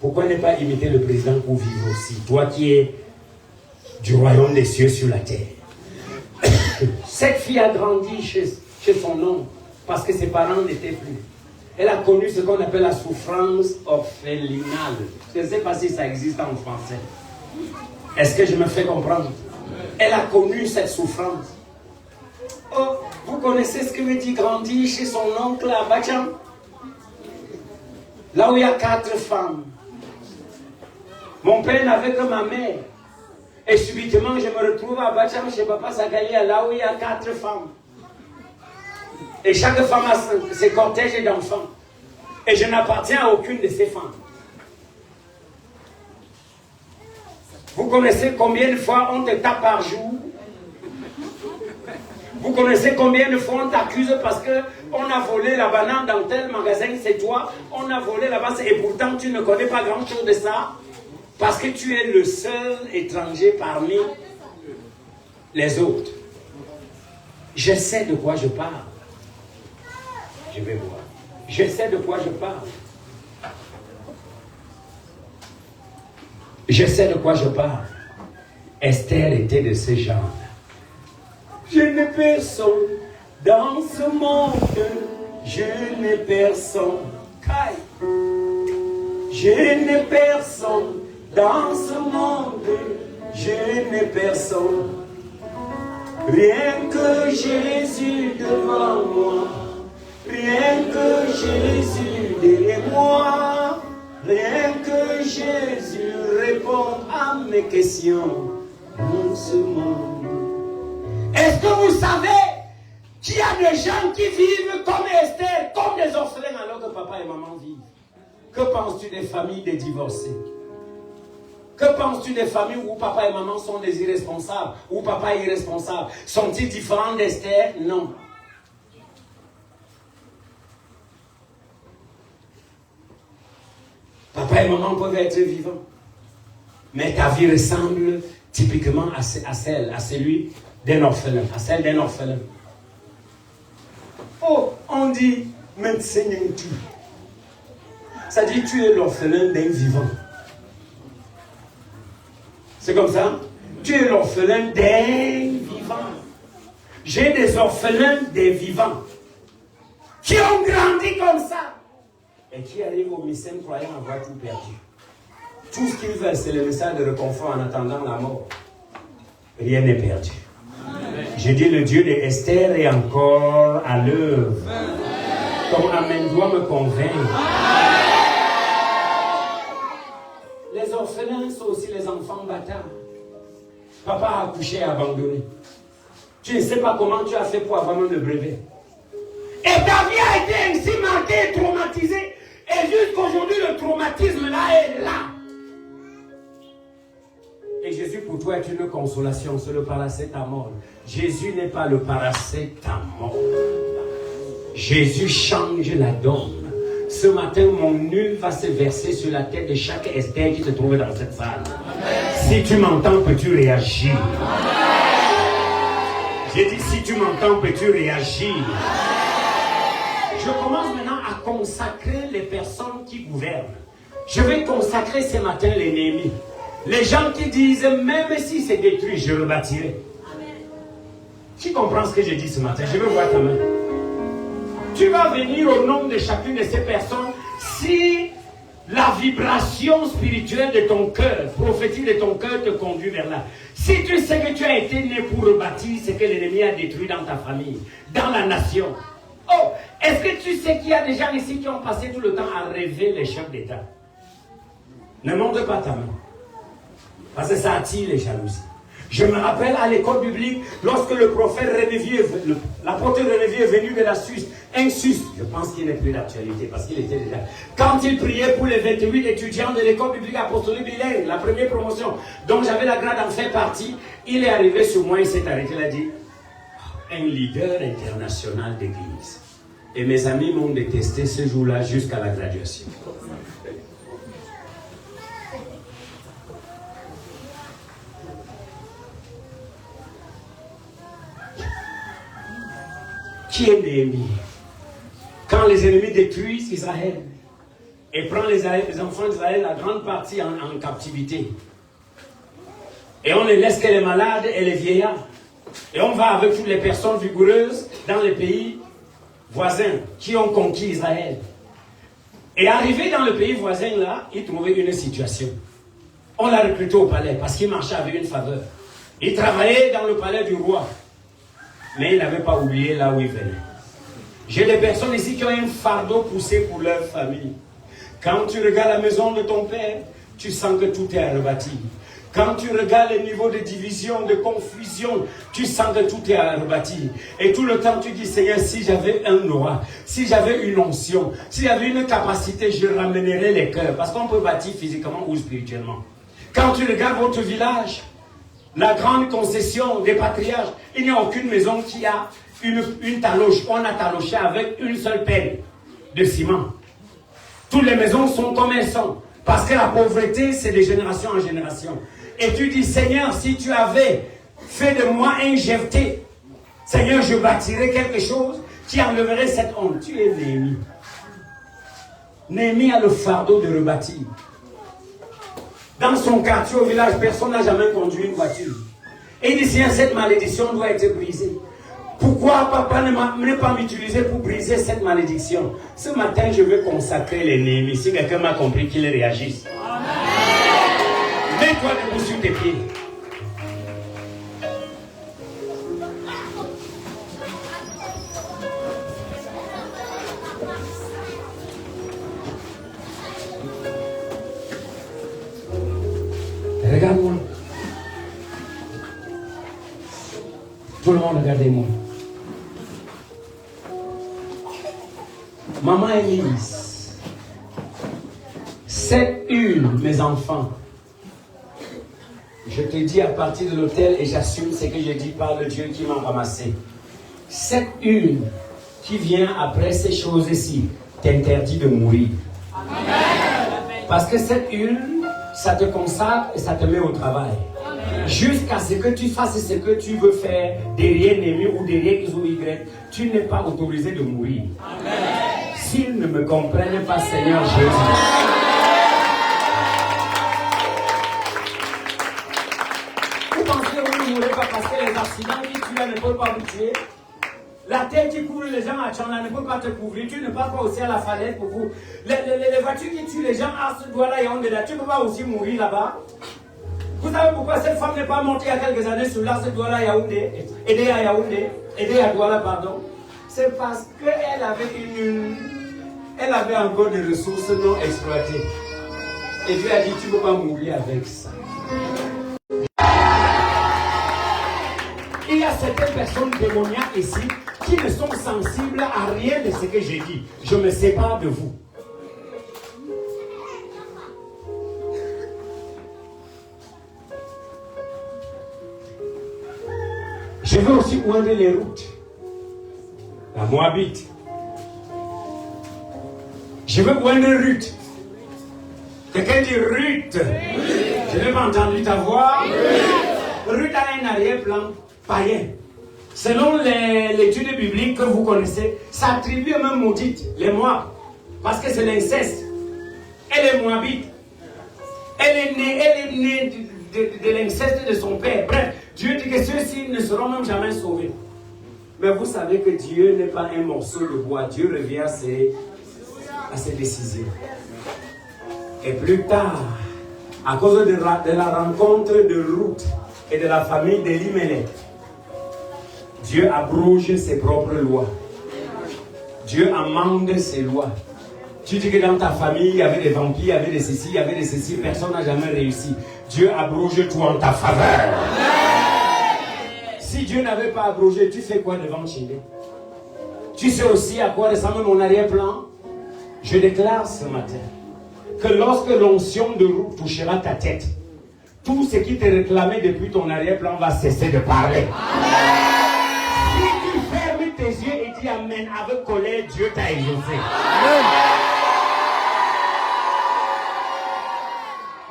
Pourquoi ne pas imiter le président pour vivre aussi? Toi qui es du royaume des cieux sur la terre. Cette fille a grandi chez son oncle parce que ses parents n'étaient plus. Elle a connu ce qu'on appelle la souffrance orphelinale. Je ne sais pas si ça existe en français. Est-ce que je me fais comprendre? Elle a connu cette souffrance. Oh, vous connaissez ce que veut dire grandir chez son oncle à Bacham? Là où il y a 4 femmes. Mon père n'avait que ma mère. Et subitement, je me retrouve à Bacham chez Papa Zakaria, là où il y a 4 femmes. Et chaque femme a ses cortèges d'enfants. Et je n'appartiens à aucune de ces femmes. Vous connaissez combien de fois on te tape par jour? Vous connaissez combien de fois on t'accuse parce qu'on a volé la banane dans tel magasin, c'est toi? On a volé la banane et pourtant tu ne connais pas grand-chose de ça? Parce que tu es le seul étranger parmi les autres. Je sais de quoi je parle. Je vais voir. Je sais de quoi je parle. Je sais de quoi je parle. Esther était de ce genre. Je n'ai personne dans ce monde. Je n'ai personne. Je n'ai personne Dans ce monde, je n'ai personne. Rien que Jésus devant moi. Rien que Jésus derrière moi. Rien que Jésus répond à mes questions. Dans ce monde. Est-ce que vous savez qu'il y a des gens qui vivent comme Esther, comme des orphelins alors que papa et maman vivent? Que penses-tu des familles des divorcés? Que penses-tu des familles où papa et maman sont des irresponsables, où papa est irresponsable? Sont-ils différents d'Esther? Non. Papa et maman peuvent être vivants. Mais ta vie ressemble typiquement à celui d'un orphelin, à celle d'un orphelin. Oh, on dit, médecin tu. Ça dit, tu es l'orphelin d'un vivant. C'est comme ça? Tu es l'orphelin d'un vivant. J'ai des orphelins des vivants qui ont grandi comme ça et qui arrivent au mystère croyant avoir tout perdu. Tout ce qu'ils veulent, c'est le message de réconfort en attendant la mort. Rien n'est perdu. J'ai dit, le Dieu d'Esther est encore à l'œuvre. Ton amen doit me convaincre. Les orphelins sont aussi les enfants bâtards. Papa a accouché et abandonné. Tu ne sais pas comment tu as fait pour avoir même le brevet. Et ta vie a été ainsi marquée et traumatisée. Et jusqu'aujourd'hui, le traumatisme là est là. Et Jésus pour toi est une consolation, c'est le paracétamol. Jésus n'est pas le paracétamol. Jésus change la donne. Ce matin, mon nul va se verser sur la tête de chaque Esther qui se trouve dans cette salle. Si tu m'entends, peux-tu réagir? J'ai dit, si tu m'entends, peux-tu réagir? Je commence maintenant à consacrer les personnes qui gouvernent. Je vais consacrer ce matin les Néhémies. Les gens qui disent, même si c'est détruit, je rebâtirai. Tu comprends ce que j'ai dit ce matin? Je veux voir ta main. Tu vas venir au nom de chacune de ces personnes si la vibration spirituelle de ton cœur, prophétique de ton cœur te conduit vers là. Si tu sais que tu as été né pour rebâtir ce que l'ennemi a détruit dans ta famille, dans la nation. Oh, est-ce que tu sais qu'il y a des gens ici qui ont passé tout le temps à rêver les chefs d'État? Ne montre pas ta main. Parce que ça attire les jalousies. Je me rappelle à l'école biblique, lorsque le prophète Renévier, l'apôtre Renévier est venu de la Suisse, un Suisse, je pense qu'il n'est plus d'actualité parce qu'il était déjà. Quand il priait pour les 28 étudiants de l'école biblique apostolique bilingue, la première promotion, dont j'avais la grâce d'en faire partie, il est arrivé sur moi, il s'est arrêté, il a dit, un leader international d'église. Et mes amis m'ont détesté ce jour-là jusqu'à la graduation. Qui est Néhémie? Quand les ennemis détruisent Israël et prennent les enfants d'Israël, la grande partie en captivité. Et on ne laisse que les malades et les vieillards. Et on va avec toutes les personnes vigoureuses dans les pays voisins qui ont conquis Israël. Et arrivé dans le pays voisin là, il trouvait une situation. On l'a recruté au palais parce qu'il marchait avec une faveur. Il travaillait dans le palais du roi. Mais il n'avait pas oublié là où il venait. J'ai des personnes ici qui ont un fardeau poussé pour leur famille. Quand tu regardes la maison de ton père, tu sens que tout est à rebâtir. Quand tu regardes les niveaux de division, de confusion, tu sens que tout est à rebâtir. Et tout le temps tu dis, Seigneur, si j'avais un aura, si j'avais une onction, si j'avais une capacité, je ramènerais les cœurs. Parce qu'on peut bâtir physiquement ou spirituellement. Quand tu regardes votre village, la grande concession des patriarches, il n'y a aucune maison qui a une taloche. On a taloché avec une seule pelle de ciment. Toutes les maisons sont comme elles sont. Parce que la pauvreté, c'est de génération en génération. Et tu dis, Seigneur, si tu avais fait de moi un jeté, Seigneur, je bâtirais quelque chose qui enlèverait cette honte. Tu es Néhémie. Néhémie a le fardeau de rebâtir. Dans son quartier au village, personne n'a jamais conduit une voiture. Et il dit, Seigneur, cette malédiction doit être brisée. Pourquoi papa ne pas m'utiliser pour briser cette malédiction? Ce matin, je veux consacrer les Néhémies. Si quelqu'un m'a compris, qu'il réagisse. Tiens-toi debout sur tes pieds. Regarde-moi. Tout le monde, regardez-moi. Maman Élise, cette huile, mes enfants, je te dis à partir de l'hôtel et j'assume ce que je dis par le Dieu qui m'a ramassé. Cette huile qui vient après ces choses-ci t'interdit de mourir. Amen. Parce que cette huile, ça te consacre et ça te met au travail. Jusqu'à ce que tu fasses ce que tu veux faire derrière Némi ou derrière X ou Y, tu n'es pas autorisé de mourir. Amen. S'ils ne me comprennent pas, Seigneur Jésus. Vous pensez que vous ne mourrez pas parce que les accidents qui tuent ne peuvent pas vous tuer? La terre qui couvre les gens à Tchanda ne peut pas te couvrir. Tu ne passes pas aussi à la falaise pour vous. Les voitures qui tuent les gens à ce doigt-là et en dedans, tu ne peux pas aussi mourir là-bas. Vous savez pourquoi cette femme n'est pas montée il y a quelques années sur l'Arc de Douala Yaoundé, aidée à Yaoundé, aidée à Douala, pardon. C'est parce qu'elle avait encore des ressources non exploitées. Et Dieu a dit, tu ne peux pas mourir avec ça. Il y a certaines personnes démoniaques ici qui ne sont sensibles à rien de ce que j'ai dit. Je me sépare de vous. Je veux aussi oindre les routes. La Moabite. Je veux oindre Ruth. Quelqu'un dit Ruth. Je n'ai pas entendu ta voix. Ruth a un arrière-plan païen. Selon l'étude biblique que vous connaissez, ça attribue même maudite, les Moab. Parce que c'est l'inceste. Elle est Moabite. Elle est née de l'inceste de son père. Bref, Dieu dit que ceux-ci ne seront même jamais sauvés. Mais vous savez que Dieu n'est pas un morceau de bois. Dieu revient à ses décisions. Et plus tard, à cause de la rencontre de Ruth et de la famille d'Elimelech, Dieu abroge ses propres lois. Dieu amende ses lois. Tu dis que dans ta famille, il y avait des vampires, il y avait des ceci, il y avait des ceci, personne n'a jamais réussi. Dieu abroge tout en ta faveur. Si Dieu n'avait pas abrogé, tu fais quoi devant Chine? Tu sais aussi à quoi ressemble mon arrière-plan? Je déclare ce matin que lorsque l'onction de Ruth touchera ta tête, tout ce qui te réclamait depuis ton arrière-plan va cesser de parler. Si tu fermes tes yeux et dis Amen avec colère, Dieu t'a exaucé.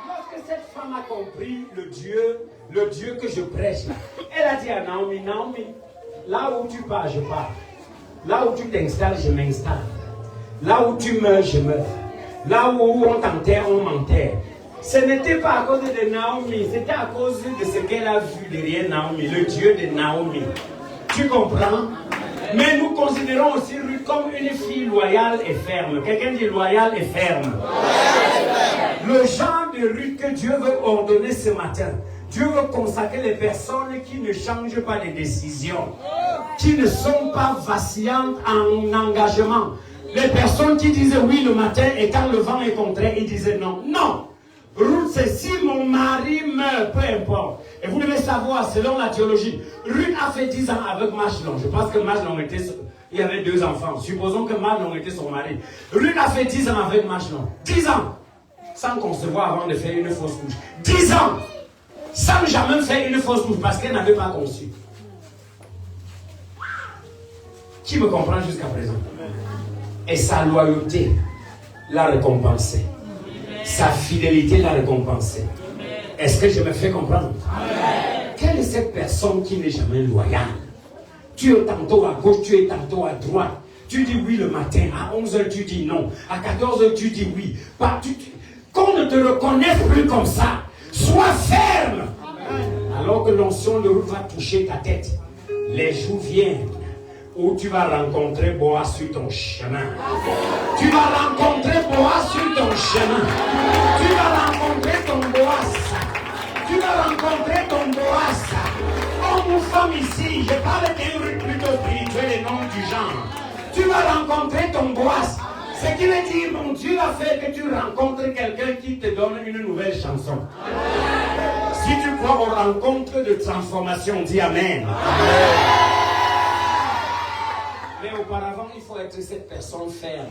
Lorsque cette femme a compris le Dieu que je prêche, elle a dit à Naomi, Naomi, là où tu pars, je pars. Là où tu t'installes, je m'installe. Là où tu meurs, je meurs. Là où on t'enterre, on m'enterre. Ce n'était pas à cause de Naomi, c'était à cause de ce qu'elle a vu derrière Naomi, le Dieu de Naomi. Tu comprends? Mais nous considérons aussi Ruth comme une fille loyale et ferme. Quelqu'un dit loyale et ferme. Le genre de Ruth que Dieu veut ordonner ce matin. Dieu veut consacrer les personnes qui ne changent pas de décision, qui ne sont pas vacillantes en engagement. Les personnes qui disaient oui le matin et quand le vent est contraire, ils disaient non. Non. Ruth, c'est si mon mari meurt, peu importe. Et vous devez savoir, selon la théologie, Ruth a fait 10 ans avec Machlon. Je pense que Machlon était... Il y avait 2 enfants. Supposons que Machlon était son mari. Ruth a fait 10 ans avec Machlon. 10 ans. Sans concevoir avant de faire une fausse couche. 10 ans. Sans jamais faire une fausse couche parce qu'elle n'avait pas conçu. Qui me comprend jusqu'à présent? Et sa loyauté l'a récompensé. Sa fidélité l'a récompensé. Est-ce que je me fais comprendre? Amen. Quelle est cette personne qui n'est jamais loyale? Tu es tantôt à gauche, tu es tantôt à droite. Tu dis oui le matin, à 11h tu dis non, à 14h tu dis oui. Qu'on ne te reconnaisse plus comme ça. Sois ferme. Amen. Alors que l'onction de Ruth va toucher ta tête, les jours viennent où tu vas rencontrer Boaz sur ton chemin. Tu vas rencontrer Boaz sur ton chemin. Tu vas rencontrer ton Boaz. rencontrer ton Boaz. Homme ou femme ici, je parle d'un rythme plutôt spirituel et non du genre. Tu vas rencontrer ton Boaz. Ce qui veut dire, mon Dieu va faire que tu rencontres quelqu'un qui te donne une nouvelle chanson. Si tu crois aux rencontres de transformation, dis Amen. Mais auparavant, il faut être cette personne ferme.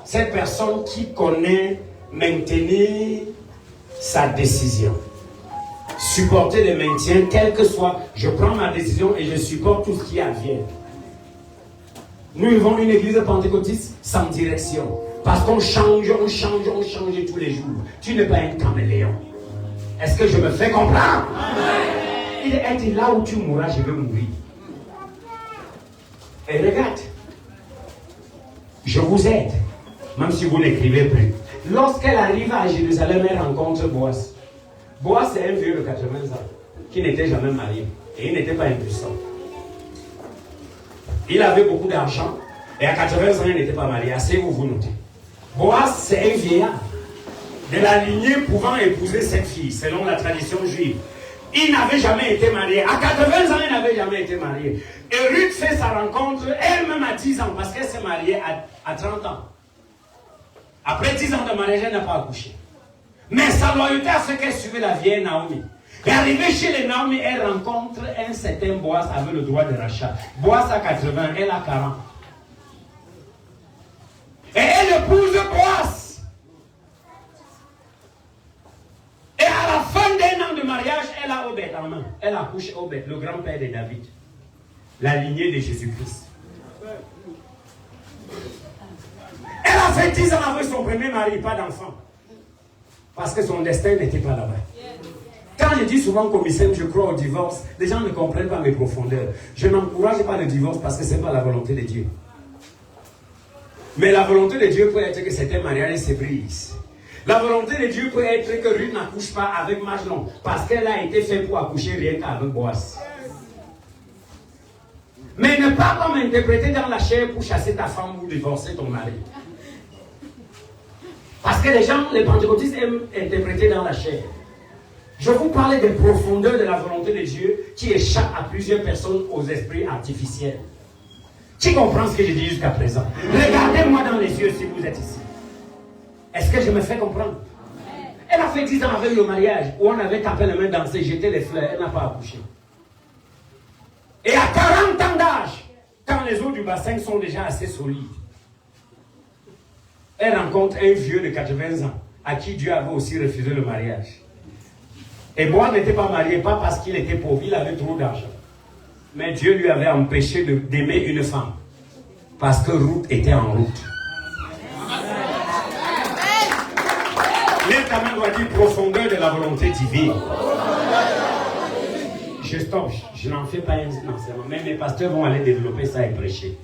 Cette personne qui connaît maintenir sa décision. Supporter le maintien, quel que soit. Je prends ma décision et je supporte tout ce qui advient. Nous vivons une église pentecôtiste sans direction. Parce qu'on change tous les jours. Tu n'es pas un caméléon. Est-ce que je me fais comprendre? Il est là où tu mourras, je vais mourir. Et regarde, je vous aide, même si vous n'écrivez plus. Lorsqu'elle arrive à Jérusalem, elle rencontre Boaz. Boaz, c'est un vieux de 80 ans qui n'était jamais marié. Et il n'était pas impuissant. Il avait beaucoup d'argent. Et à 80 ans, il n'était pas marié. Asseyez-vous, vous notez. Boaz, c'est un vieillard de la lignée pouvant épouser cette fille, selon la tradition juive. Il n'avait jamais été marié. À 80 ans, il n'avait jamais été marié. Et Ruth fait sa rencontre, elle-même à 10 ans, parce qu'elle s'est mariée à 30 ans. Après 10 ans de mariage, elle n'a pas accouché. Mais sa loyauté a fait qu'elle suivait la vieille Naomi. Et arrivée chez les Naomi, elle rencontre un certain Boaz avec le droit de rachat. Boaz a 80, elle a 40. Et elle épouse Boaz. Et à la fin d'un an de mariage, elle a Obed en main. Elle accouche Obed, le grand-père de David. La lignée de Jésus-Christ. Elle a fait 10 ans avec son premier mari, pas d'enfant. Parce que son destin n'était pas là-bas. Quand je dis souvent commissaire, je crois au divorce, les gens ne comprennent pas mes profondeurs. Je n'encourage pas le divorce parce que ce n'est pas la volonté de Dieu. Mais la volonté de Dieu peut être que certains mariages se brisent. La volonté de Dieu peut être que Ruth n'accouche pas avec Magelon parce qu'elle a été faite pour accoucher rien qu'avec Boaz. Mais ne pas comme interpréter dans la chair pour chasser ta femme ou divorcer ton mari. Parce que les gens, les pentecôtistes aiment interpréter dans la chair. Je vous parlais des profondeurs de la volonté de Dieu qui échappent à plusieurs personnes aux esprits artificiels. Qui comprend ce que je dis jusqu'à présent? Regardez-moi dans les yeux si vous êtes ici. Est-ce que je me fais comprendre? Elle a fait 10 ans avec le mariage où on avait tapé les mains, dansé, jeté les fleurs, elle n'a pas accouché. Et à 40 ans d'âge, quand les eaux du bassin sont déjà assez solides, elle rencontre un vieux de 80 ans à qui Dieu avait aussi refusé le mariage. Et Boaz n'était pas marié, pas parce qu'il était pauvre, il avait trop d'argent. Mais Dieu lui avait empêché d'aimer une femme. Parce que Ruth était en route. L'éternel doit dire profondeur de la volonté divine. Je stoppe, je n'en fais pas un enseignement. Mais mes pasteurs vont aller développer ça et prêcher.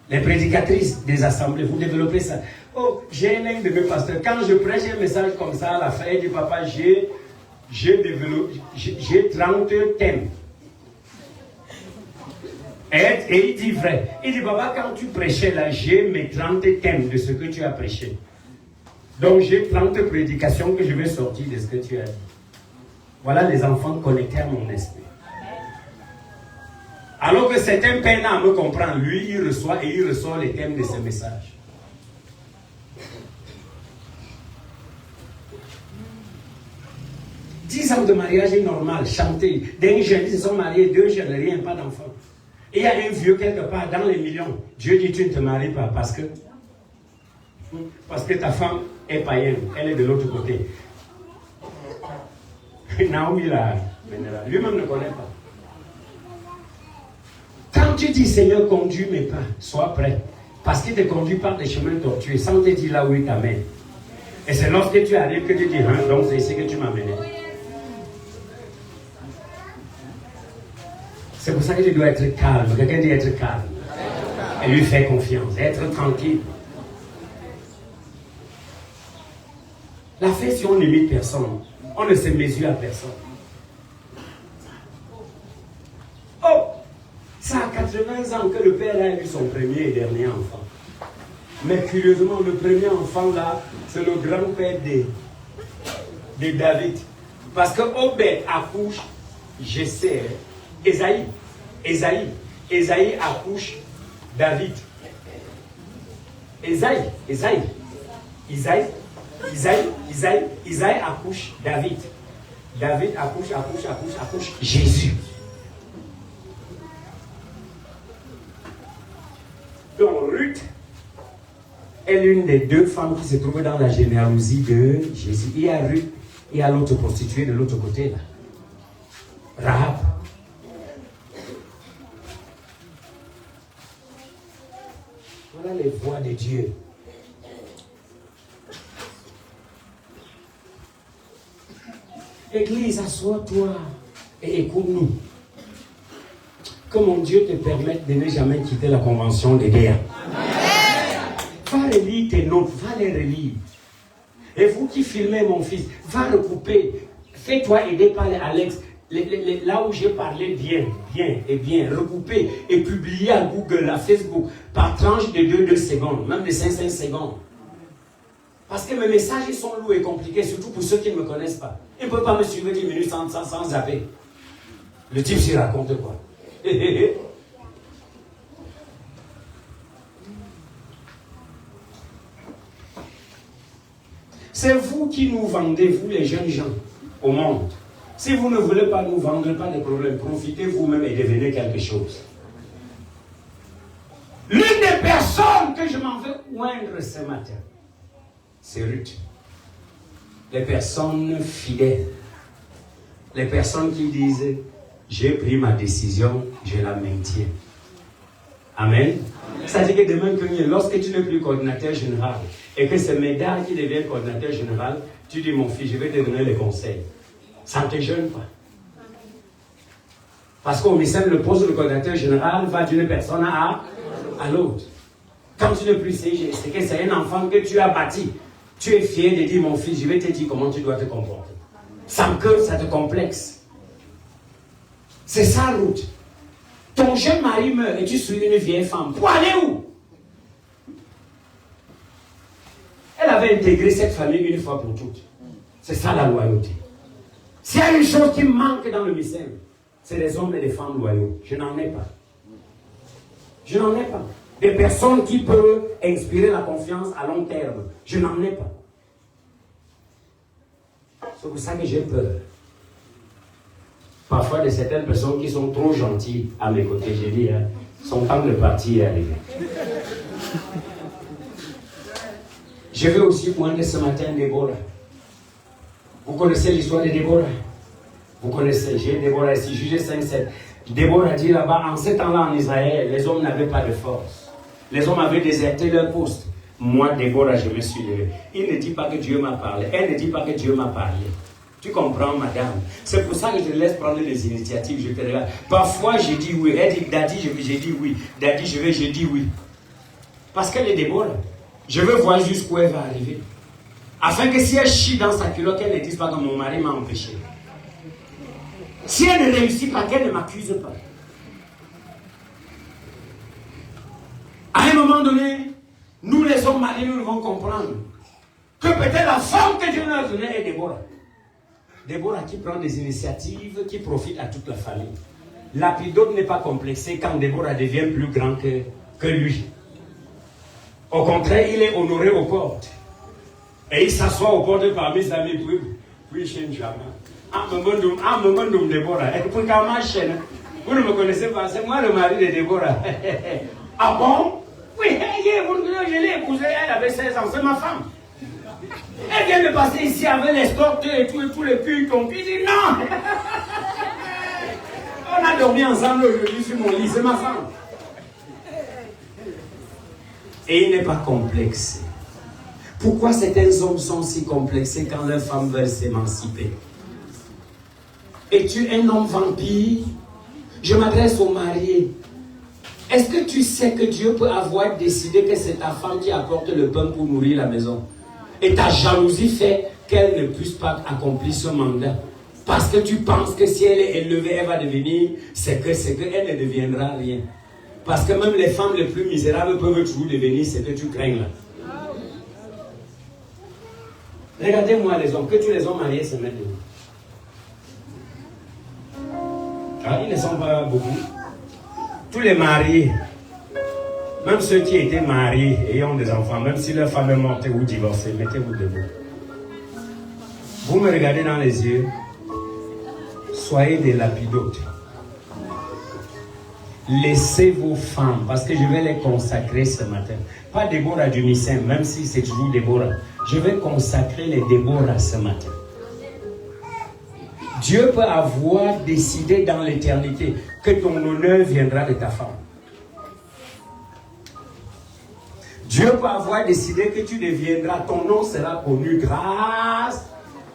Les prédicatrices des assemblées, vous développez ça. Oh, j'ai un de mes pasteurs. Quand je prêche un message comme ça à la fin, il dit, papa, j'ai 30 thèmes. Et il dit vrai. Il dit, papa, quand tu prêchais là, j'ai mes 30 thèmes de ce que tu as prêché. Donc j'ai 30 prédications que je vais sortir de ce que tu as dit. Voilà les enfants connectés à mon esprit. Alors que certains peinent à me comprendre, lui, il reçoit et il ressort les thèmes de ce message. « 10 ans de mariage est normal, chanter. D'un jeune, ils se sont mariés, 2 jeunes, rien, pas d'enfant. Et il y a un vieux quelque part dans les millions. Dieu dit, tu ne te maries pas parce que ta femme est païenne, elle est de l'autre côté. Naomi, là, lui-même ne connaît pas. Quand tu dis, Seigneur, conduis mes pas, sois prêt. Parce qu'il te conduit par des chemins tortueux, sans te dire là où il t'amène. Et c'est lorsque tu arrives que tu dis, hein, donc c'est ici que tu m'as mené. C'est pour ça que tu dois être calme. Quelqu'un dit être calme. Et lui faire confiance, être tranquille. L'affection, on n'imite personne. On ne se mesure à personne. Oh! Ça a 80 ans que le père a eu son premier et dernier enfant. Mais curieusement, le premier enfant là, c'est le grand-père de David. Parce que Obed accouche Jessé, Esaïe accouche David. Isaïe accouche David. David accouche Jésus. Donc Ruth est l'une des deux femmes qui se trouvent dans la généalogie de Jésus. Il y a Ruth et à l'autre prostituée de l'autre côté là. Rahab. Voilà les voies de Dieu. Église, assois-toi et écoute-nous. Que mon Dieu te permette de ne jamais quitter la convention de guerre. Va relire tes notes, va les relire. Et vous qui filmez mon fils, va recouper. Fais-toi aider par les Alex. Là où j'ai parlé bien, recouper et publier à Google, à Facebook, par tranche de 2 secondes, même de 5 secondes. Parce que mes messages ils sont lourds et compliqués, surtout pour ceux qui ne me connaissent pas. Ils ne peuvent pas me suivre 10 minutes sans zapper. Le type s'y raconte quoi. C'est vous qui nous vendez, vous les jeunes gens, au monde. Si vous ne voulez pas nous vendre, pas de problème. Profitez vous-même et devenez quelque chose. L'une des personnes que je m'en vais oindre ce matin, c'est Ruth. Les personnes fidèles. Les personnes qui disent, j'ai pris ma décision, je la maintiens. Amen. C'est-à-dire que demain, lorsque tu n'es plus coordinateur général et que c'est Médard qui devient coordinateur général, tu dis, mon fils, je vais te donner les conseils. Ça ne te gêne pas. Parce qu'au ministère, le poste de coordinateur général va d'une personne à l'autre. Quand tu n'es plus CG, c'est que c'est un enfant que tu as bâti. Tu es fier de dire, mon fils, je vais te dire comment tu dois te comporter. Sans que ça te complexe. C'est ça, Ruth. Ton jeune mari meurt et tu suis une vieille femme. Pour aller où? Elle avait intégré cette famille une fois pour toutes. C'est ça la loyauté. S'il y a une chose qui manque dans le mystère, c'est les hommes et les femmes loyaux. Je n'en ai pas. Je n'en ai pas. Des personnes qui peuvent inspirer la confiance à long terme. Je n'en ai pas. C'est pour ça que j'ai peur. Parfois de certaines personnes qui sont trop gentilles à mes côtés. J'ai dit, son temps de partir est arrivé. Je vais aussi pointer ce matin Déborah. Vous connaissez l'histoire de Déborah? Vous connaissez, j'ai Déborah ici, Juge 5-7. Déborah dit là-bas, en ce temps-là en Israël, les hommes n'avaient pas de force. Les hommes avaient déserté leur poste. Moi, Déborah, je me suis levé. Il ne dit pas que Dieu m'a parlé. Elle ne dit pas que Dieu m'a parlé. Tu comprends, madame? C'est pour ça que je te laisse prendre les initiatives. Je te regarde. Parfois, je dis oui. Elle dit, Daddy, j'ai dit oui. Daddy, je dis oui. Parce qu'elle est Déborah. Je veux voir jusqu'où elle va arriver. Afin que si elle chie dans sa culotte, elle ne dise pas que mon mari m'a empêché. Si elle ne réussit pas, qu'elle ne m'accuse pas. À un moment donné, nous les hommes mariés, nous devons comprendre que peut-être la femme que Dieu nous a donnée est Déborah. Déborah qui prend des initiatives, qui profite à toute la famille. Lapidote n'est pas complexé quand Déborah devient plus grand que lui. Au contraire, il est honoré aux portes. Et il s'assoit aux portes parmi ses amis. Puis, Déborah. Vous ne me connaissez pas, c'est moi le mari de Déborah. Ah bon? Oui, je l'ai épousée, elle avait 16 ans, c'est ma femme. Elle vient de passer ici avec les stocks et tous les pulls qu'on dit non. On a dormi ensemble aujourd'hui sur mon lit, c'est ma femme. Et il n'est pas complexé. Pourquoi certains hommes sont si complexés quand leurs femmes veulent s'émanciper? Es-tu un homme vampire? Je m'adresse aux mariés. Est-ce que tu sais que Dieu peut avoir décidé que c'est ta femme qui apporte le pain pour nourrir la maison? Et ta jalousie fait qu'elle ne puisse pas accomplir ce mandat. Parce que tu penses que si elle est élevée, elle va devenir, c'est qu'elle ne deviendra rien. Parce que même les femmes les plus misérables peuvent toujours devenir ce que tu crains là. Regardez-moi les hommes, que tous les hommes mariés se mettent debout. Ah, ils ne sont pas beaucoup. Tous les mariés, même ceux qui étaient mariés et ont des enfants, même si leur femme est morte ou divorcée, mettez-vous debout. Vous me regardez dans les yeux, soyez des lapidotes. Laissez vos femmes, parce que je vais les consacrer ce matin. Pas Déborah du Missin, même si c'est toujours Déborah. Je vais consacrer les Déborah ce matin. Dieu peut avoir décidé dans l'éternité que ton honneur viendra de ta femme. Dieu peut avoir décidé que tu deviendras, ton nom sera connu grâce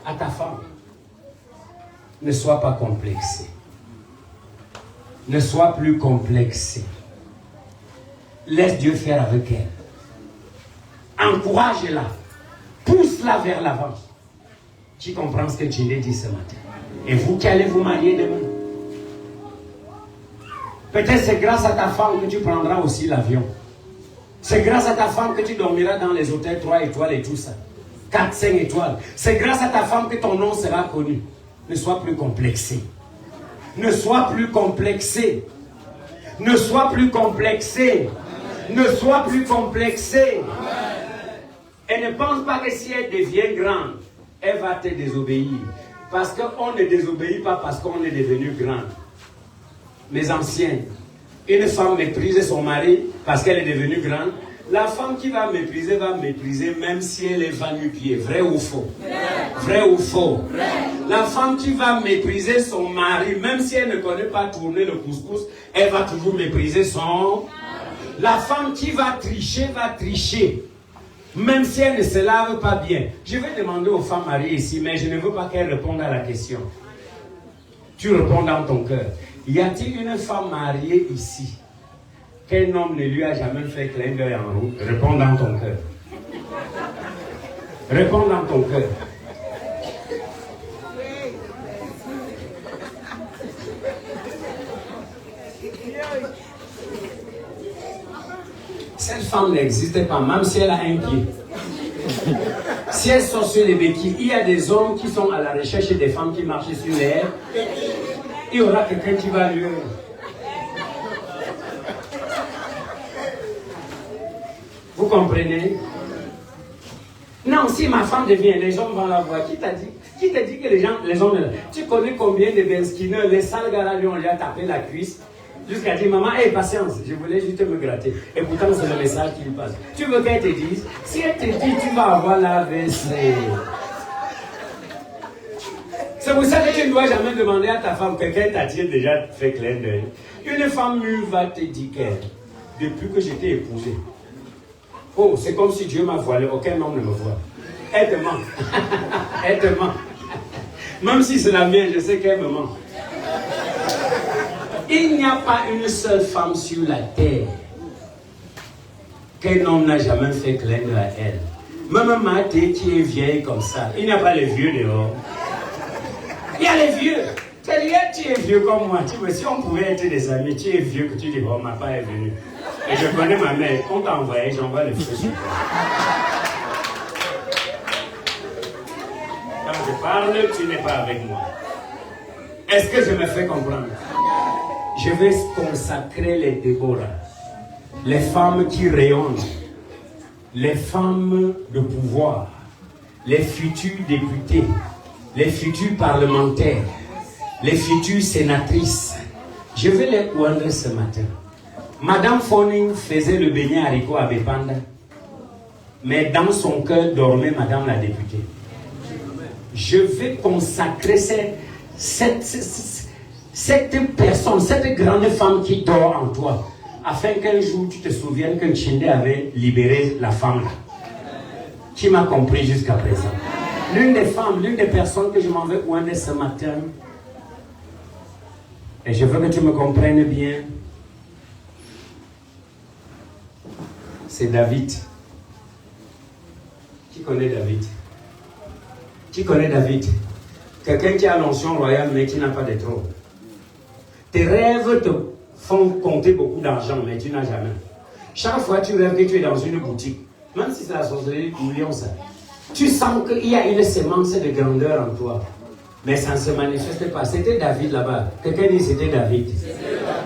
à ta femme. Ne sois pas complexé. Ne sois plus complexé. Laisse Dieu faire avec elle. Encourage-la. Pousse-la vers l'avant. Tu comprends ce que tu l'as dit ce matin? Et vous qui allez vous marier demain. Peut-être c'est grâce à ta femme que tu prendras aussi l'avion. C'est grâce à ta femme que tu dormiras dans les hôtels 3 étoiles et tout ça. 4, 5 étoiles. C'est grâce à ta femme que ton nom sera connu. Ne sois plus complexé. Ne sois plus complexé. Ne sois plus complexé. Ne sois plus complexé. Et ne pense pas que si elle devient grande, elle va te désobéir. Parce qu'on ne désobéit pas parce qu'on est devenu grand. Mes anciens, une femme méprise son mari parce qu'elle est devenue grande. La femme qui va mépriser même si elle est va-nu-pied. Vrai ou faux? Vrai ou faux? La femme qui va mépriser son mari, même si elle ne connaît pas tourner le couscous, elle va toujours mépriser son... La femme qui va tricher. Même si elle ne se lave pas bien. Je vais demander aux femmes mariées ici, mais je ne veux pas qu'elles répondent à la question. Tu réponds dans ton cœur. Y a-t-il une femme mariée ici qu'un homme ne lui a jamais fait clin d'œil en route? Réponds dans ton cœur. Réponds dans ton cœur. Cette femme n'existe pas, même si elle a un pied. Si elle sort sur les béquilles, il y a des hommes qui sont à la recherche des femmes qui marchent sur les airs. Il y aura quelqu'un qui va lui... Vous comprenez? Non, si ma femme devient, les hommes vont la voir. Qui t'a dit que les hommes... Tu connais combien de benskineurs, les sales gars lui ont déjà tapé la cuisse jusqu'à dire, maman, hey, patience, je voulais juste me gratter. Et pourtant, c'est le message qui lui passe. Tu veux qu'elle te dise? Si elle te dit, tu vas avoir la WC. C'est pour ça que tu ne dois jamais demander à ta femme, quelqu'un t'a-t-il déjà fait clin d'œil? Une femme mûre va te dire qu'elle, depuis que je t'ai épousé, oh, c'est comme si Dieu m'a voilé, aucun homme ne me voit. Elle te ment. Elle te ment. Même si c'est la mienne, je sais qu'elle me ment. Il n'y a pas une seule femme sur la terre qu'un homme n'a jamais fait clin d'œil à elle. Même Mathé qui est vieille comme ça, il n'y a pas les vieux dehors. Il y a les vieux. Tu es vieux comme moi. Si on pouvait être des amis, tu es vieux que tu dis, oh, ma part est venue. Et je connais ma mère. On t'a envoyé, j'envoie le feu sur toi. Quand je parle, tu n'es pas avec moi. Est-ce que je me fais comprendre? Je vais consacrer les Déborah, les femmes qui rayonnent, les femmes de pouvoir, les futurs députés, les futurs parlementaires, les futures sénatrices. Je vais les oindre ce matin. Madame Fonning faisait le beignet haricot à Bépanda, mais dans son cœur dormait Madame la députée. Je vais consacrer cette personne, cette grande femme qui dort en toi, afin qu'un jour tu te souviennes que Tchinde avait libéré la femme là. Qui m'a compris jusqu'à présent? L'une des femmes, l'une des personnes que je m'en vais oindre ce matin, et je veux que tu me comprennes bien, c'est David. Qui connaît David? Qui connaît David? Quelqu'un qui a l'onction royale mais qui n'a pas de trône. Tes rêves te font compter beaucoup d'argent mais tu n'as jamais. Chaque fois tu rêves que tu es dans une boutique, même si c'est la sorcellerie million ça, tu sens qu'il y a une sémence de grandeur en toi. Mais ça ne se manifestait pas. C'était David là-bas. Quelqu'un dit c'était David.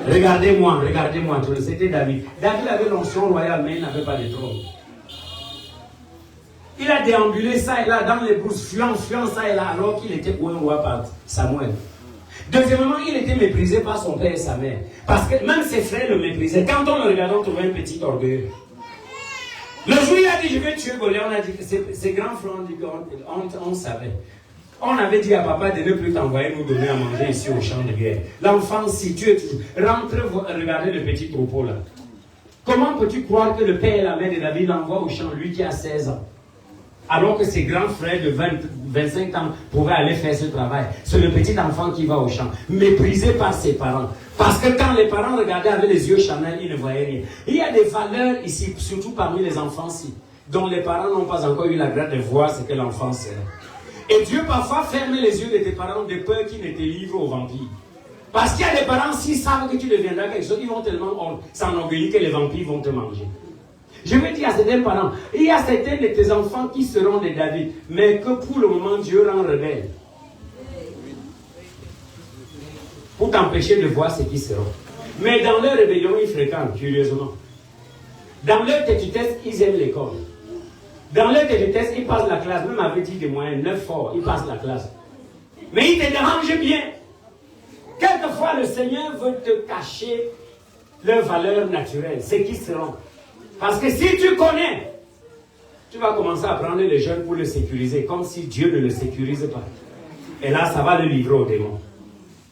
Regardez-moi, regardez-moi. C'était David. David avait l'onction royale, mais il n'avait pas de trône. Il a déambulé ça et là dans les brousses, fuyant ça et là, alors qu'il était pour un roi par Samuel. Deuxièmement, il était méprisé par son père et sa mère. Parce que même ses frères le méprisaient. Quand on le regardait, on trouvait un petit orgueil. Le jour où il a dit, je vais tuer Goliath, on a dit que ses grands frères ont dit qu'on savait. On avait dit à papa de ne plus t'envoyer nous donner à manger ici au champ de guerre. L'enfant, si tu es toujours... Rentre, regardez le petit troupeau là. Comment peux-tu croire que le père et la mère de David l'envoient au champ, lui qui a 16 ans? Alors que ses grands frères de 25 ans pouvaient aller faire ce travail. C'est le petit enfant qui va au champ, méprisé par ses parents. Parce que quand les parents regardaient avec les yeux charnels, ils ne voyaient rien. Il y a des valeurs ici, surtout parmi les enfants-ci, dont les parents n'ont pas encore eu la grâce de voir ce que l'enfant sert. Et Dieu parfois ferme les yeux de tes parents de peur qu'ils ne te livrent aux vampires. Parce qu'il y a des parents, s'ils savent que tu deviendras quelque chose, ils vont tellement s'enorgueillir que les vampires vont te manger. Je veux dire à certains parents, il y a certains de tes enfants qui seront des David, mais que pour le moment Dieu rend rebelle. Pour t'empêcher de voir ce qu'ils seront. Mais dans leur rébellion, ils fréquentent, curieusement. Dans leur têtutesse, ils aiment l'école. Dans leur têtutesse, ils passent la classe, même avec 10 de moyenne, 9 forts, ils passent la classe. Mais ils te dérangent bien. Quelquefois, le Seigneur veut te cacher leurs valeurs naturelles, ce qu'ils seront. Parce que si tu connais, tu vas commencer à prendre les jeunes pour le sécuriser, comme si Dieu ne le sécurise pas. Et là, ça va le livrer aux démons.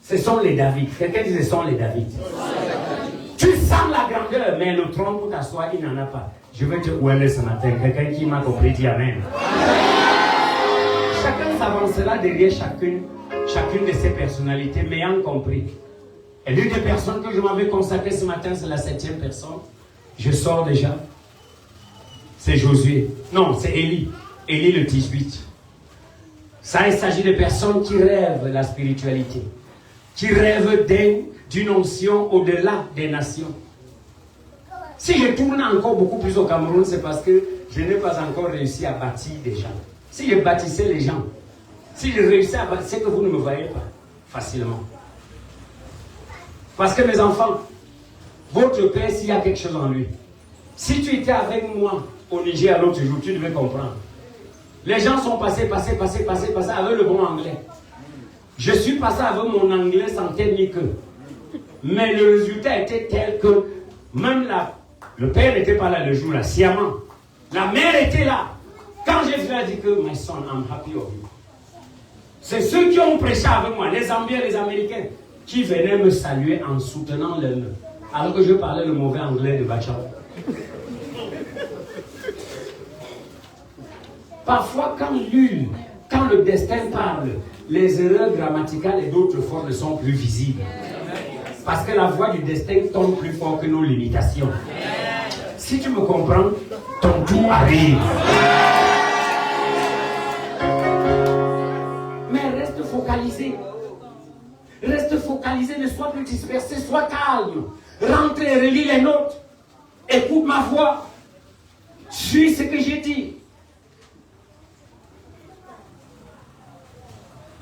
Ce sont les David. Quelqu'un dit ce sont les David. Tu sens la grandeur, mais le trône pour t'asseoir, il n'en a pas. Je veux te ouer ce matin. Quelqu'un qui m'a compris dit Amen. Chacun s'avancera derrière chacune de ses personnalités, m'ayant compris. Et l'une des personnes que je m'avais consacrée ce matin, c'est la 7e personne. Je sors déjà. C'est Josué. Non, c'est Élie. Élie le 18. Ça, il s'agit de personnes qui rêvent la spiritualité. Qui rêvent d'une onction au-delà des nations. Si je tourne encore beaucoup plus au Cameroun, c'est parce que je n'ai pas encore réussi à bâtir des gens. Si je bâtissais les gens, si je réussissais à bâtir, c'est que vous ne me voyez pas facilement. Parce que mes enfants, votre père, s'il y a quelque chose en lui, si tu étais avec moi au Niger l'autre jour, tu devais comprendre. Les gens sont passés avec le bon anglais. Je suis passé avec mon anglais sans tête ni queue. Mais le résultat était tel que même le père n'était pas là le jour-là, sciemment. La mère était là. Quand j'ai vu, elle a dit que my son, I'm happy of you. C'est ceux qui ont prêché avec moi, les Zambiens, les Américains, qui venaient me saluer en soutenant leur nom. Alors que je parlais le mauvais anglais de Bachar. Parfois, quand le destin parle, les erreurs grammaticales et d'autres formes sont plus visibles. Parce que la voix du destin tombe plus fort que nos limitations. Si tu me comprends, ton tour arrive. Mais reste focalisé. Reste focalisé, ne sois plus dispersé, sois calme. Rentre et relis les notes. Écoute ma voix. Suis ce que j'ai dit.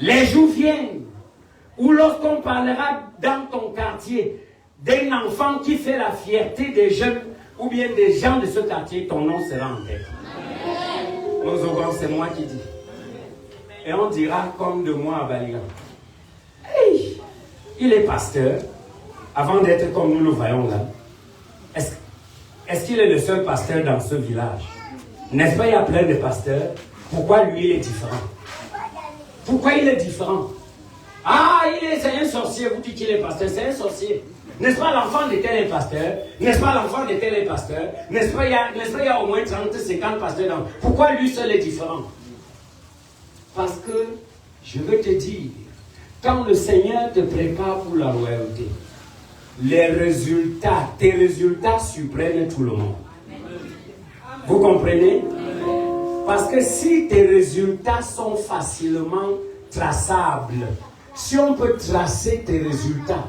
Les jours viennent où lorsqu'on parlera dans ton quartier d'un enfant qui fait la fierté des jeunes ou bien des gens de ce quartier, ton nom sera en tête. Nous aurons, c'est moi qui dis. Et on dira comme de moi à Baligan. Hey, il est pasteur. Avant d'être comme nous le voyons là. Est-ce qu'il est le seul pasteur dans ce village? N'est-ce pas, il y a plein de pasteurs. Pourquoi lui, il est différent? Pourquoi il est différent? Ah, c'est un sorcier, vous dites qu'il est pasteur, c'est un sorcier. N'est-ce pas l'enfant de tel est pasteur? N'est-ce pas l'enfant de tel est pasteur? N'est-ce pas, il y a au moins 30, 50 pasteurs dans... Pourquoi lui seul est différent? Parce que, je veux te dire, quand le Seigneur te prépare pour la royauté, tes résultats surprennent tout le monde. Vous comprenez? Parce que si tes résultats sont facilement traçables, si on peut tracer tes résultats,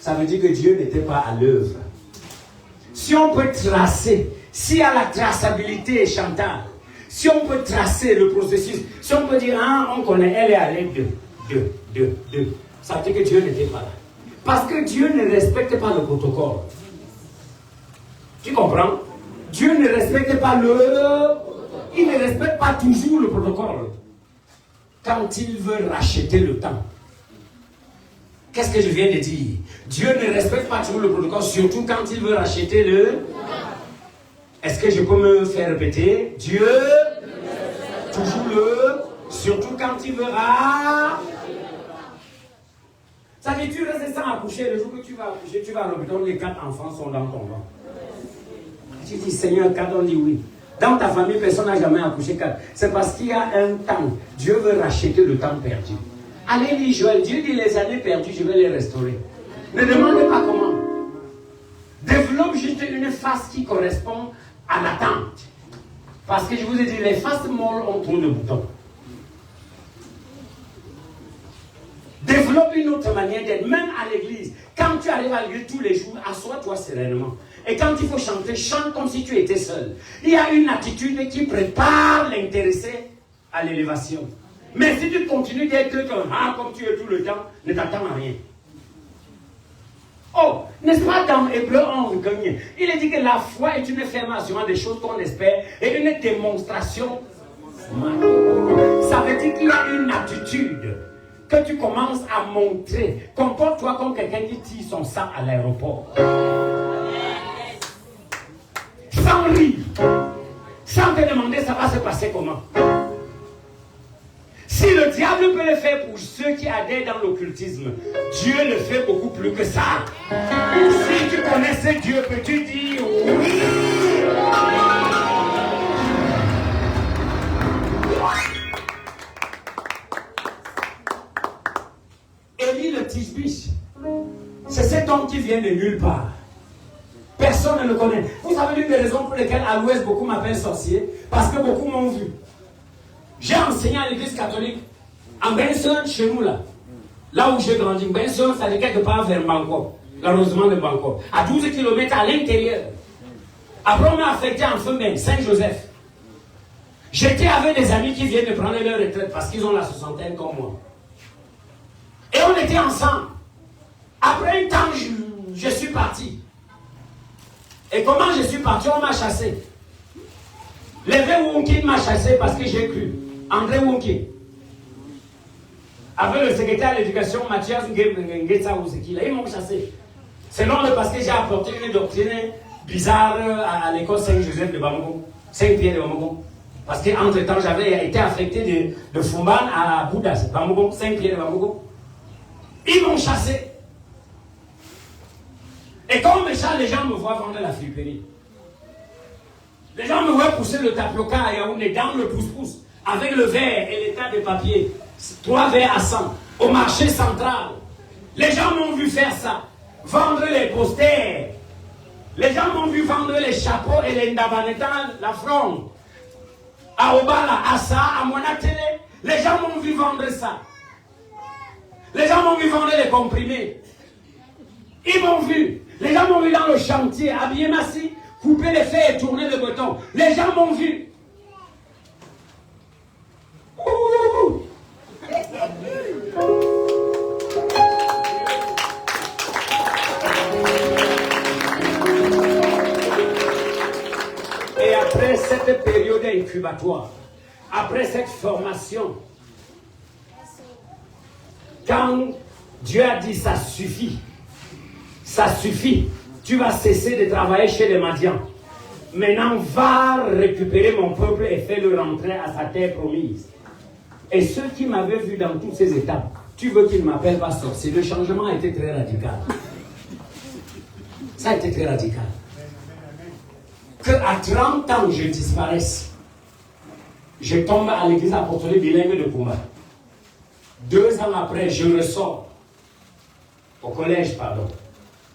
ça veut dire que Dieu n'était pas à l'œuvre. Si on peut tracer, s'il y a la traçabilité, Chantal, si on peut tracer le processus, si on peut dire, ah, on connaît, elle est à l'aide 2. Ça veut dire que Dieu n'était pas là. Parce que Dieu ne respecte pas le protocole. Tu comprends? Dieu ne respecte pas il ne respecte pas toujours le protocole. Quand il veut racheter le temps. Qu'est-ce que je viens de dire? Dieu ne respecte pas toujours le protocole, surtout quand il veut racheter le... Est-ce que je peux me faire répéter? Dieu, toujours surtout quand il veut racheter. Ça veut dire que tu restes sans accoucher, le jour que tu vas accoucher, tu vas à l'hôpital, les 4 enfants sont dans ton ventre. Tu dis, Seigneur, 4, on dit oui. Dans ta famille, personne n'a jamais accouché 4. C'est parce qu'il y a un temps. Dieu veut racheter le temps perdu. Allez lire Joël, Dieu dit les années perdues, je vais les restaurer. Ne demandez pas comment. Développe juste une face qui correspond à l'attente. Parce que je vous ai dit, les faces molles ont trop de boutons. Développe une autre manière d'être, même à l'église. Quand tu arrives à l'église tous les jours, assois-toi sereinement. Et quand il faut chanter, chante comme si tu étais seul. Il y a une attitude qui prépare l'intéressé à l'élévation. Mais si tu continues d'être comme tu es tout le temps, ne t'attends à rien. Oh, n'est-ce pas dans Hébreux 11, il est dit que la foi est une affirmation des choses qu'on espère et une démonstration. Ça veut dire qu'il y a une attitude que tu commences à montrer. Comporte-toi comme quelqu'un qui tire son sang à l'aéroport. Sans rire. Sans te demander ça va se passer comment. Si le diable peut le faire pour ceux qui adhèrent dans l'occultisme, Dieu le fait beaucoup plus que ça. Si tu connaissais Dieu, peux-tu dire oui? Élie le Tishbish, c'est cet homme qui vient de nulle part. Personne ne le connaît. Vous savez l'une des raisons pour lesquelles à l'ouest beaucoup m'appellent sorcier? Parce que beaucoup m'ont vu. J'ai enseigné à l'église catholique en Benson, chez nous là où j'ai grandi. Benson, ça dit quelque part vers Bangkok, l'arrondissement de Bangkok, à 12 km à l'intérieur. Après, on m'a affecté en Femmes, Saint-Joseph. J'étais avec des amis qui viennent de prendre leur retraite parce qu'ils ont la soixantaine comme moi. Et on était ensemble. Après un temps, je suis parti. Et comment je suis parti? On m'a chassé. Lévé Wonkin m'a chassé parce que j'ai cru. André Wonkin. Avec le secrétaire de l'éducation, Mathias Ngetsa Ouzekila, ils m'ont chassé. C'est long parce que j'ai apporté une doctrine bizarre à l'école Saint-Joseph de Bamako, Saint-Pierre de Bamako. Parce qu'entre-temps, j'avais été affecté de Fumban à Bouddhas, Bamako, Saint-Pierre de Bamako. Ils m'ont chassé. Et quand on me chasse, les gens me voient vendre la friperie. Les gens me voient pousser le tapioca à Yaoundé dans le pouce-pouce, avec le verre et les tas de papier, 3 verres à 100, au marché central. Les gens m'ont vu faire ça, vendre les posters. Les gens m'ont vu vendre les chapeaux et les ndabanetan, la fronde. À Obala, à ça, à Monatélé. Les gens m'ont vu vendre ça. Les gens m'ont vu vendre les comprimés. Ils m'ont vu. Les gens m'ont vu dans le chantier, habillé massif, couper les fers et tourner le béton. Les gens m'ont vu. Et après cette période incubatoire, après cette formation, quand Dieu a dit ça suffit, tu vas cesser de travailler chez les Madians. Maintenant, va récupérer mon peuple et fais-le rentrer à sa terre promise. Et ceux qui m'avaient vu dans toutes ces étapes, tu veux qu'ils ne m'appellent pas sorcier. Le changement a été très radical. Ça a été très radical. Qu'à 30 ans, je disparaisse. Je tombe à l'église apostolique bilingue de Kumba. 2 ans après, je ressors. Au collège, pardon.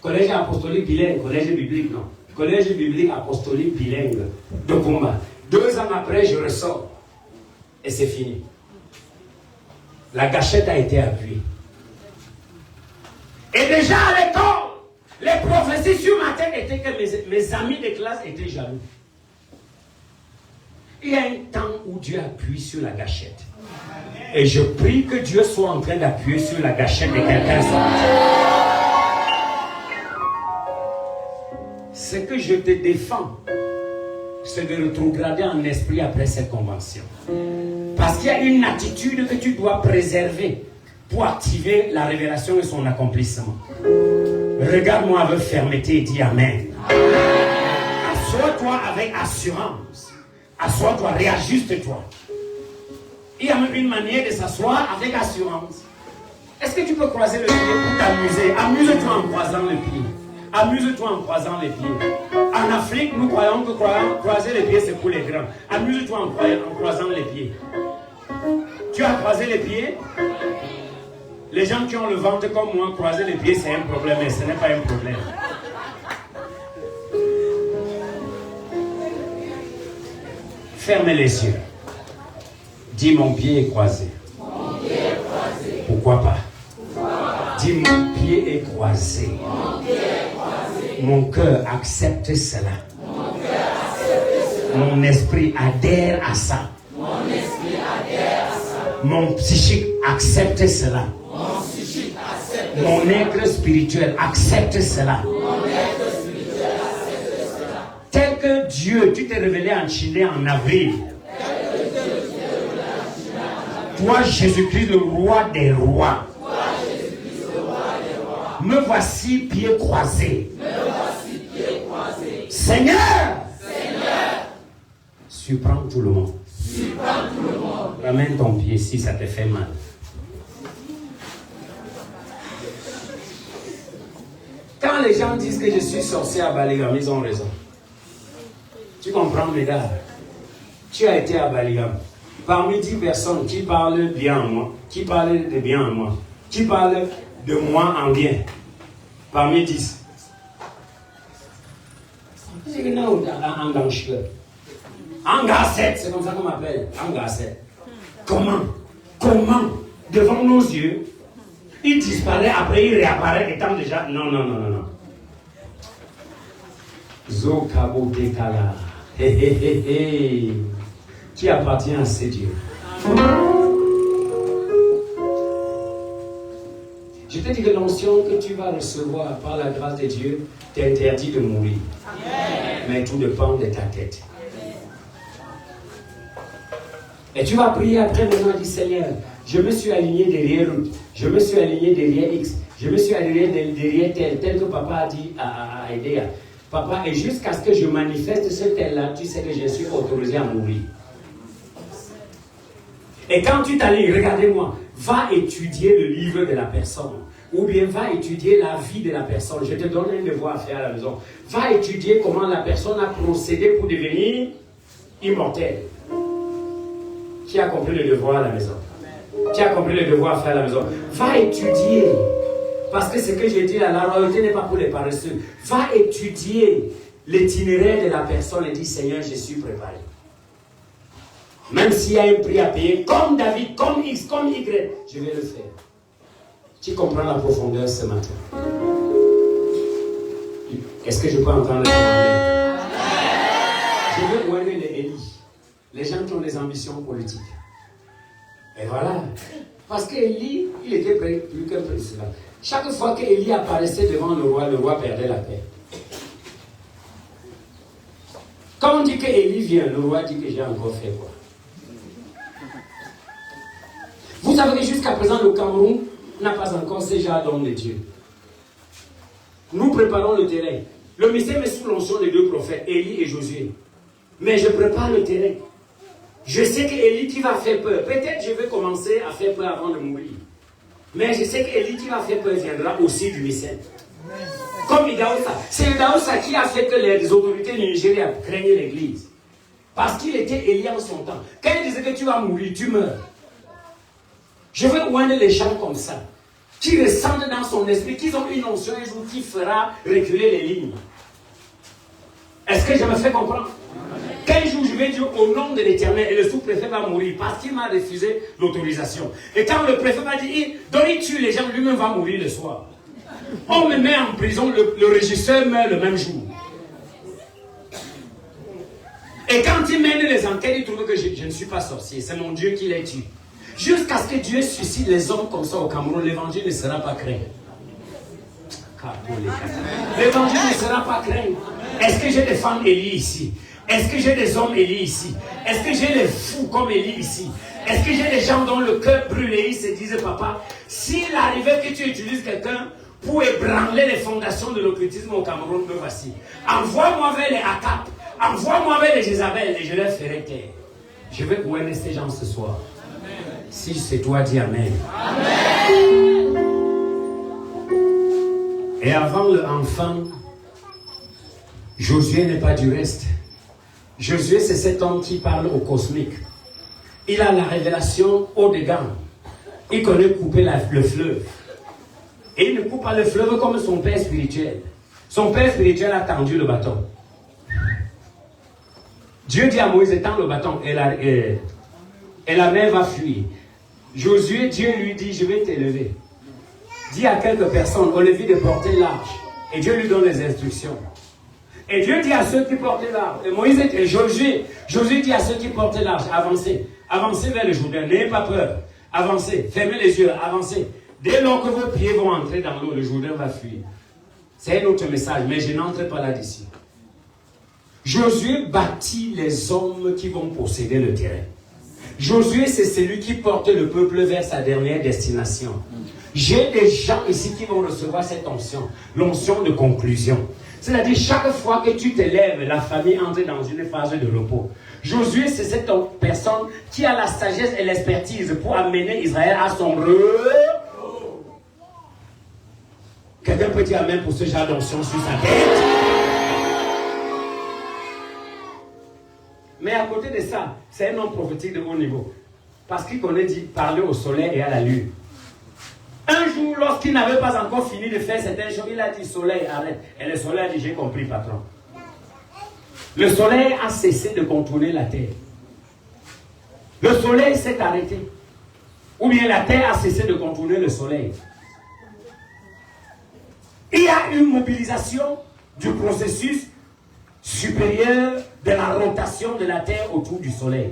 Collège apostolique bilingue, collège biblique, non. Collège biblique apostolique bilingue de Kumba. 2 ans après, je ressors. Et c'est fini. La gâchette a été appuyée. Et déjà à l'école, les prophéties sur ma tête étaient que mes amis de classe étaient jaloux. Il y a un temps où Dieu appuie sur la gâchette. Et je prie que Dieu soit en train d'appuyer sur la gâchette de quelqu'un. Ce que je te défends, c'est de rétrograder en esprit après cette convention. Parce qu'il y a une attitude que tu dois préserver pour activer la révélation et son accomplissement. Regarde-moi avec fermeté et dis Amen. Assois-toi avec assurance. Assois-toi, réajuste-toi. Il y a même une manière de s'asseoir avec assurance. Est-ce que tu peux croiser le pied pour t'amuser? Amuse-toi en croisant le pied. Amuse-toi en croisant les pieds. En Afrique, nous croyons que croiser les pieds, c'est pour les grands. Amuse-toi en croisant les pieds. Tu as croisé les pieds? Les gens qui ont le ventre comme moi, croiser les pieds, c'est un problème, mais ce n'est pas un problème. Ferme les yeux. Dis mon pied est croisé. Mon pied est croisé. Pourquoi pas? Dis mon pied est croisé. Mon pied est croisé. Mon cœur accepte cela. Mon cœur accepte cela. Mon esprit adhère à ça. Mon esprit adhère à ça. Mon psychique accepte cela. Mon psychique accepte cela. Mon être spirituel accepte cela. Mon être spirituel accepte cela. Tel que Dieu, tu t'es révélé en Chine en avril. Toi, Jésus-Christ, le roi des rois. Me voici pieds croisés. Seigneur, surprends tout le monde. Ramène ton pied si ça te fait mal. Quand les gens disent que je suis sorcier à Baligam, ils ont raison. Tu comprends, mes gars? Tu as été à Baligam. Parmi 10 personnes qui parlent bien en moi, qui parlent de bien en moi, qui parlent de moi en bien, parmi 10. Angasset, c'est comme ça qu'on m'appelle. Angasset. Comment, devant nos yeux, il disparaît, après il réapparaît étant déjà... Non. Zokabo Dekala. Qui appartient à ces dieux. Je te dis que l'onction que tu vas recevoir par la grâce de Dieu t'interdit de mourir. Amen. Mais tout dépend de ta tête. Amen. Et tu vas prier après maintenant, dis Seigneur, je me suis aligné derrière Ruth, je me suis aligné derrière X, je me suis aligné derrière tel que papa a dit à Edea. Papa, et jusqu'à ce que je manifeste ce tel-là, tu sais que je suis autorisé à mourir. Et quand tu t'alignes, regardez-moi, va étudier le livre de la personne. Ou bien va étudier la vie de la personne. Je te donne un devoir à faire à la maison. Va étudier comment la personne a procédé pour devenir immortelle. Qui a compris le devoir à la maison? Qui a compris le devoir à faire à la maison? Va étudier. Parce que ce que j'ai dit là, la royauté n'est pas pour les paresseux. Va étudier l'itinéraire de la personne et dis Seigneur, je suis préparé. Même s'il y a un prix à payer, comme David, comme X, comme Y, je vais le faire. Tu comprends la profondeur ce matin? Est-ce que je peux entendre le demander? Je veux ouvrir les Élie, les gens qui ont des ambitions politiques. Et voilà. Parce qu'Élie, il était plus qu'un président. Chaque fois qu'Élie apparaissait devant le roi perdait la paix. Quand on dit qu'Élie vient, le roi dit que j'ai encore fait quoi? Vous savez que jusqu'à présent, le Cameroun n'a pas encore ces jardins de Dieu. Nous préparons le terrain. Le ministère met sous l'onction des 2 prophètes, Élie et Josué. Mais je prépare le terrain. Je sais qu'Élie qui va faire peur. Peut-être je vais commencer à faire peur avant de mourir. Mais je sais qu'Élie qui va faire peur viendra aussi du ministère. Comme Idaoussa. C'est Idaoussa qui a fait que les autorités du Nigeria craignaient l'église. Parce qu'il était Élie en son temps. Quand il disait que tu vas mourir, tu meurs. Je veux oindre les gens comme ça, qui ressentent dans son esprit, qu'ils ont une onction un jour qui fera reculer les lignes. Est-ce que je me fais comprendre? Quel jour je vais dire au nom de l'Éternel et le sous-préfet va mourir parce qu'il m'a refusé l'autorisation. Et quand le préfet m'a dit, il tue les gens, lui-même va mourir le soir. On me met en prison, le régisseur meurt le même jour. Et quand il mène les enquêtes, il trouve que je ne suis pas sorcier, c'est mon Dieu qui les tue. Jusqu'à ce que Dieu suscite les hommes comme ça au Cameroun, l'évangile ne sera pas craint. L'évangile ne sera pas craint. Est-ce que j'ai des femmes Élie ici? Est-ce que j'ai des hommes Élie ici? Est-ce que j'ai les fous comme Élie ici? Est-ce que j'ai des gens dont le cœur brûle et ils se disent, papa, s'il arrivait que tu utilises quelqu'un pour ébranler les fondations de l'occultisme au Cameroun, me voici. Envoie-moi vers les Akap, envoie-moi vers les Jézabel et je les ferai taire. Je vais gouverner ces gens ce soir. Amen. Si c'est toi, dis Amen. Amen. Et avant l'enfant, Josué n'est pas du reste. Josué, c'est cet homme qui parle au cosmique. Il a la révélation haut de gamme. Il connaît couper le fleuve. Et il ne coupe pas le fleuve comme son père spirituel. Son père spirituel a tendu le bâton. Dieu dit à Moïse, étends le bâton et la mer va fuir. Josué, Dieu lui dit, je vais t'élever. Dis à quelques personnes, on les vit de porter l'arche. Et Dieu lui donne les instructions. Et Dieu dit à ceux qui portaient l'arche, et Moïse et Josué dit à ceux qui portaient l'arche, avancez. Avancez vers le Jourdain, n'ayez pas peur. Avancez, fermez les yeux, avancez. Dès lors que vos pieds vont entrer dans l'eau, le Jourdain va fuir. C'est un autre message, mais je n'entre pas là d'ici. Josué bâtit les hommes qui vont posséder le terrain. Josué, c'est celui qui porte le peuple vers sa dernière destination. J'ai des gens ici qui vont recevoir cette onction, l'onction de conclusion. C'est-à-dire, chaque fois que tu te lèves, la famille entre dans une phase de repos. Josué, c'est cette personne qui a la sagesse et l'expertise pour amener Israël à son repos. Quelqu'un peut dire amen pour ce genre d'onction sur sa tête? Mais à côté de ça, c'est un homme prophétique de haut niveau. Parce qu'il connaît parler au soleil et à la lune. Un jour, lorsqu'il n'avait pas encore fini de faire certaines choses, il a dit, soleil, arrête. Et le soleil a dit, j'ai compris, patron. Le soleil a cessé de contourner la terre. Le soleil s'est arrêté. Ou bien la terre a cessé de contourner le soleil. Il y a une mobilisation du processus supérieur de la rotation de la terre autour du soleil.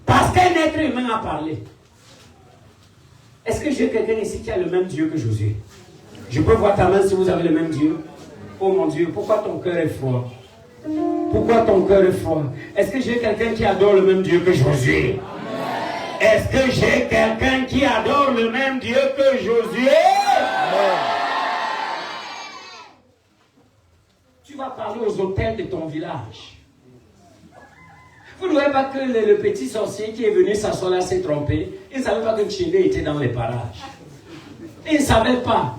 Parce qu'un être humain a parlé. Est-ce que j'ai quelqu'un ici qui a le même Dieu que Josué? Je peux voir ta main si vous avez le même Dieu. Oh mon Dieu, pourquoi ton cœur est froid? Pourquoi ton cœur est froid? Est-ce que j'ai quelqu'un qui adore le même Dieu que Josué? Est-ce que j'ai quelqu'un qui adore le même Dieu que Josué? Tu vas parler aux hôtels de ton village. Vous ne voyez pas que le petit sorcier qui est venu s'asseoir là s'est trompé? Il ne savait pas que Tchindé était dans les parages. Il ne savait pas.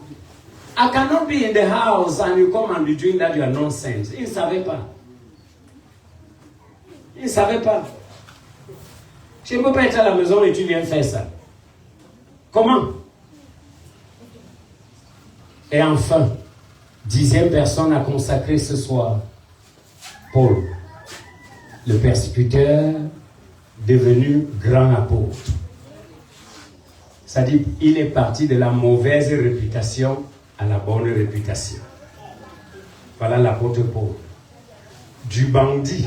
I cannot be in the house and you come and be doing that, you are nonsense. Il ne savait pas. Il ne savait pas. Je ne peux pas être à la maison et tu viens faire ça. Comment? Et enfin, 10e personne à consacrer ce soir, Paul, le persécuteur devenu grand apôtre. C'est-à-dire, il est parti de la mauvaise réputation à la bonne réputation. Voilà l'apôtre Paul. Du bandit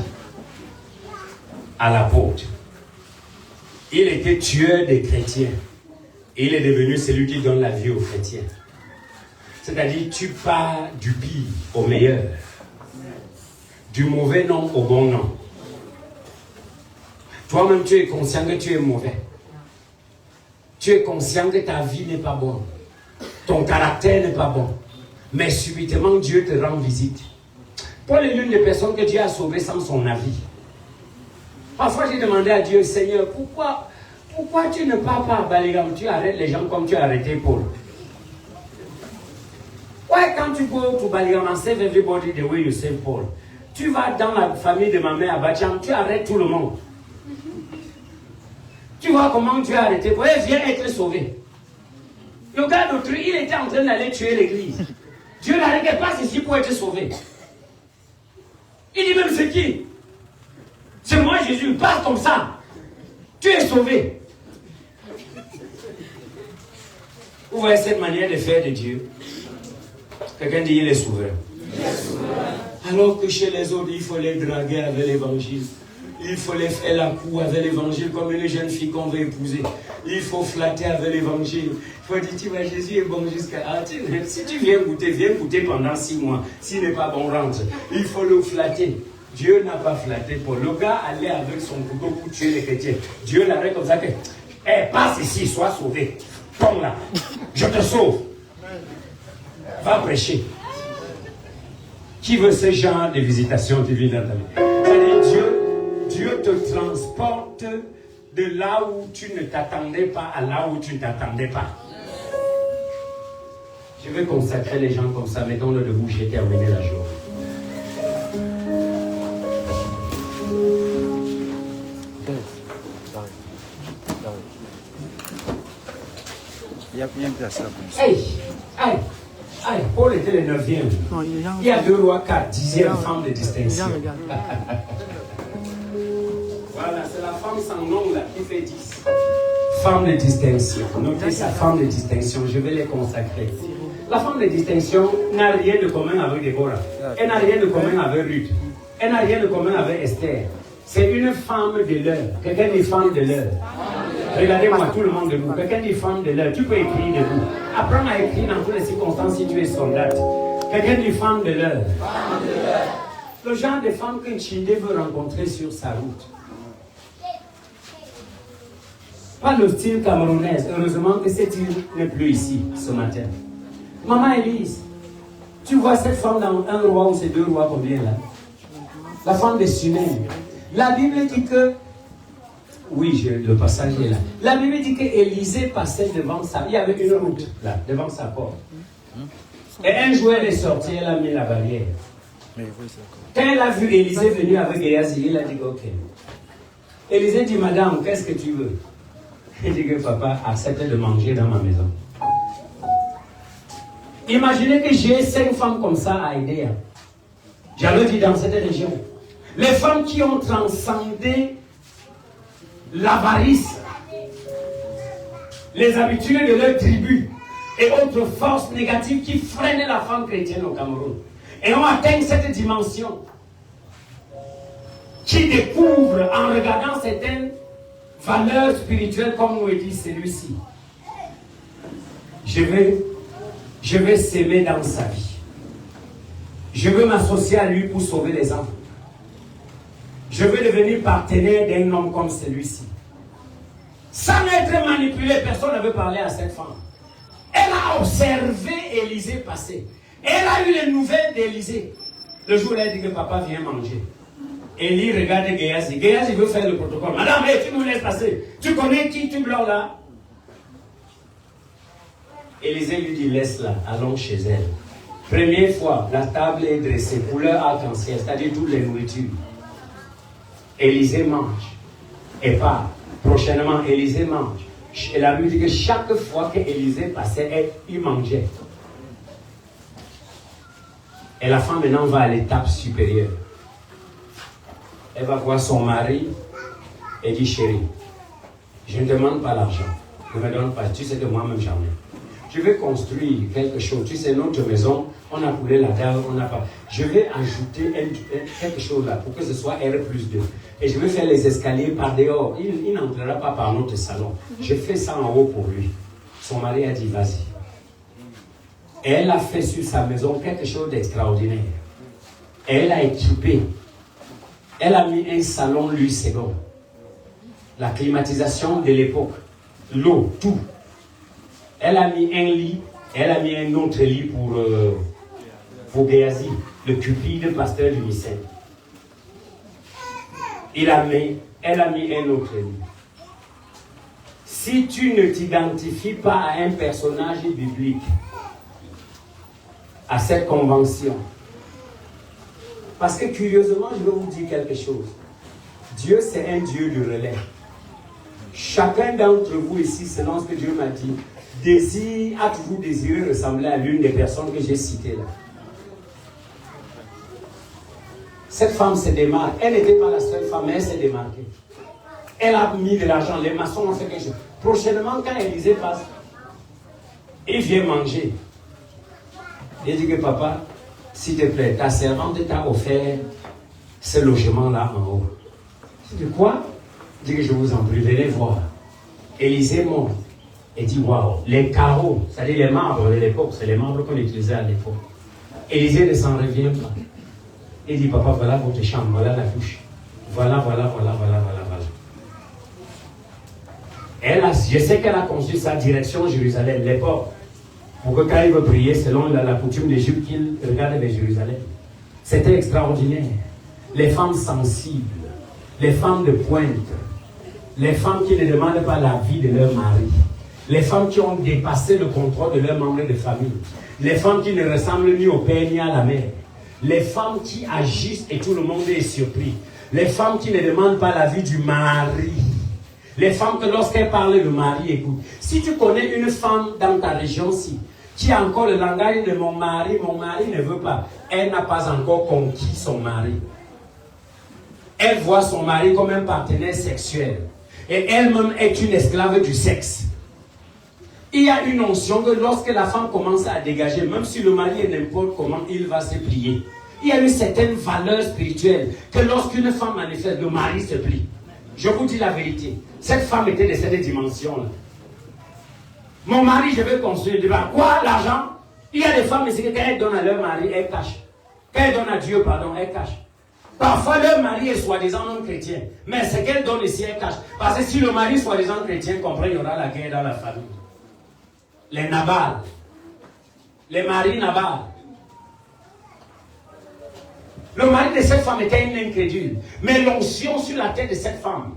à l'apôtre. Il était tueur des chrétiens. Il est devenu celui qui donne la vie aux chrétiens. C'est-à-dire, tu pars du pire au meilleur. Du mauvais nom au bon nom. Toi-même, tu es conscient que tu es mauvais. Tu es conscient que ta vie n'est pas bonne. Ton caractère n'est pas bon. Mais subitement, Dieu te rend visite. Paul est l'une des personnes que Dieu a sauvées sans son avis. Parfois, j'ai demandé à Dieu, Seigneur, pourquoi tu ne pars pas à Baligam? Tu arrêtes les gens comme tu as arrêté Paul. Why can't you go to Baligam and save everybody the way you save Paul? Tu vas dans la famille de ma mère à Bacham, tu arrêtes tout le monde. Tu vois comment tu as arrêté Paul? Il vient être sauvé. Le gars d'autrui, il était en train d'aller tuer l'église. Dieu n'arrêtait pas ici pour être sauvé. Il dit même, c'est qui? C'est moi Jésus, passe comme ça. Tu es sauvé. Vous voyez cette manière de faire de Dieu? Quelqu'un dit, il est souverain. Alors que chez les autres, il faut les draguer avec l'évangile. Il faut les faire la cour avec l'évangile comme les jeunes filles qu'on veut épouser. Il faut flatter avec l'évangile. Il faut dire, tu vois, Jésus est bon jusqu'à... si tu viens goûter pendant 6 mois. S'il n'est pas bon, rentre. Il faut le flatter. Dieu n'a pas flatté Paul. Le gars allait avec son couteau pour tuer les chrétiens. Dieu l'arrête comme ça que, passe ici, sois sauvé. Tombe là. Je te sauve. Va prêcher. Qui veut ce genre de visitation divine dans ta vie? C'est-à-dire, Dieu te transporte de là où tu ne t'attendais pas à là où tu ne t'attendais pas. Je vais consacrer les gens comme ça. Mettons-le debout, j'ai terminé la journée. Il y a bien place là. Aïe, Paul était le 9e. Il y a 2 rois 4, 10e femme de distinction. Voilà, c'est la femme sans nom là qui fait 10. Femme de distinction. Notez sa femme de distinction, je vais les consacrer. La femme de distinction n'a rien de commun avec Déborah. Elle n'a rien de commun avec Ruth. Elle n'a rien de commun avec Esther. C'est une femme de l'heure. Quelqu'un dit femme de l'heure. Regardez-moi, tout le monde debout. Quelqu'un dit femme de l'heure. Tu peux écrire debout. Apprends à écrire dans toutes les circonstances si tu es soldat. Quelqu'un dit femme de l'heure. Le genre de femme qu'un Chinde veut rencontrer sur sa route. Pas le style camerounaise. Heureusement que cette île n'est plus ici ce matin. Maman Élise, tu vois cette femme dans 1 roi ou c'est 2 rois combien là? La femme de Sunem. La Bible dit que, oui, le passage est là. La Bible dit qu'Élisée passait devant sa, il y avait une route là, devant sa porte. Et un jour elle est sortie, elle a mis la barrière. Quand elle a vu Élisée venir avec Géasi, il a dit ok. Élisée dit, madame, qu'est-ce que tu veux? Il dit que papa accepte de manger dans ma maison. Imaginez que j'ai 5 femmes comme ça à aider. J'avais dit dans cette région. Les femmes qui ont transcendé l'avarice, les habitudes de leur tribu et autres forces négatives qui freinaient la femme chrétienne au Cameroun. Et ont atteint cette dimension qui découvre en regardant certaines valeurs spirituelles comme nous dit celui-ci. Je vais s'aimer dans sa vie. Je veux m'associer à lui pour sauver les enfants. Je veux devenir partenaire d'un homme comme celui-ci. Sans être manipulé, personne ne veut parler à cette femme. Elle a observé Élisée passer. Elle a eu les nouvelles d'Élisée. Le jour où elle dit que papa vient manger. Élie regarde Géasi. Géasi veut faire le protocole. Madame, tu nous laisses passer. Tu connais qui tu blancs là? Élisée lui dit, laisse-la, allons chez elle. Première fois, la table est dressée, couleur arc-en-ciel, c'est-à-dire toutes les nourritures. Élisée mange et part. Prochainement, Élisée mange. Et la Bible dit que chaque fois que Élisée passait, il mangeait. Et la femme maintenant va à l'étape supérieure. Elle va voir son mari et dit, chérie, je ne demande pas l'argent. Ne me donne pas, tu sais que moi-même j'en ai. Je vais construire quelque chose. Tu sais, notre maison, on a coulé la dalle, on n'a pas. Je vais ajouter quelque chose là pour que ce soit R+2. Et je vais faire les escaliers par dehors. Il n'entrera pas par notre salon. Je fais ça en haut pour lui. Son mari a dit, vas-y. Et elle a fait sur sa maison quelque chose d'extraordinaire. Et elle a équipé. Elle a mis un salon lui second. La climatisation de l'époque. L'eau, tout. Elle a mis un lit, elle a mis un autre lit pour Géasi, le cupide pasteur du Missel. Elle a mis un autre lit. Si tu ne t'identifies pas à un personnage biblique, à cette convention, parce que curieusement, je vais vous dire quelque chose. Dieu, c'est un Dieu de relais. Chacun d'entre vous ici, selon ce que Dieu m'a dit, a toujours désiré ressembler à l'une des personnes que j'ai citées là. Cette femme se démarque. Elle n'était pas la seule femme, mais elle s'est démarquée. Elle a mis de l'argent. Les maçons ont fait quelque chose. Prochainement, quand Élisée passe, il vient manger. Il dit que papa, s'il te plaît, ta servante t'a offert ce logement-là en haut. Tu dis quoi? Il dit que je vous en prie, venez voir. Élisée monte et dit waouh, les carreaux, c'est-à-dire les marbres de l'époque, c'est les marbres qu'on utilisait à l'époque. Élisée ne s'en revient pas. Il dit papa, voilà votre chambre, voilà la douche. Voilà. Je sais qu'elle a conçu sa direction Jérusalem, l'époque. Pour que quand il veut prier, selon la coutume d'Égypte, qu'il regarde vers Jérusalem. C'était extraordinaire. Les femmes sensibles, les femmes de pointe, les femmes qui ne demandent pas la vie de leur mari, les femmes qui ont dépassé le contrôle de leurs membres de famille, les femmes qui ne ressemblent ni au père ni à la mère, les femmes qui agissent et tout le monde est surpris, les femmes qui ne demandent pas la vie du mari, les femmes que lorsqu'elles parlent, le mari écoute. Si tu connais une femme dans ta région-ci qui a encore le langage de mon mari ne veut pas, elle n'a pas encore conquis son mari. Elle voit son mari comme un partenaire sexuel. Et elle-même est une esclave du sexe. Il y a une notion que lorsque la femme commence à dégager, même si le mari est n'importe comment, il va se plier. Il y a une certaine valeur spirituelle que lorsqu'une femme manifeste, le mari se plie. Je vous dis la vérité. Cette femme était de cette dimension-là. Mon mari, je vais construire. Il dit, quoi, l'argent? Il y a des femmes ici que quand elles donnent à leur mari, elles cachent. Quand elles donnent à Dieu, pardon, elles cachent. Parfois, leur mari est soi-disant non chrétien. Mais ce qu'elle donne ici, elle cache. Parce que si le mari soi-disant chrétien comprend, il y aura la guerre dans la famille. Les Nabal. Les maris Nabal. Le mari de cette femme était une incrédule. Mais l'onction sur la tête de cette femme.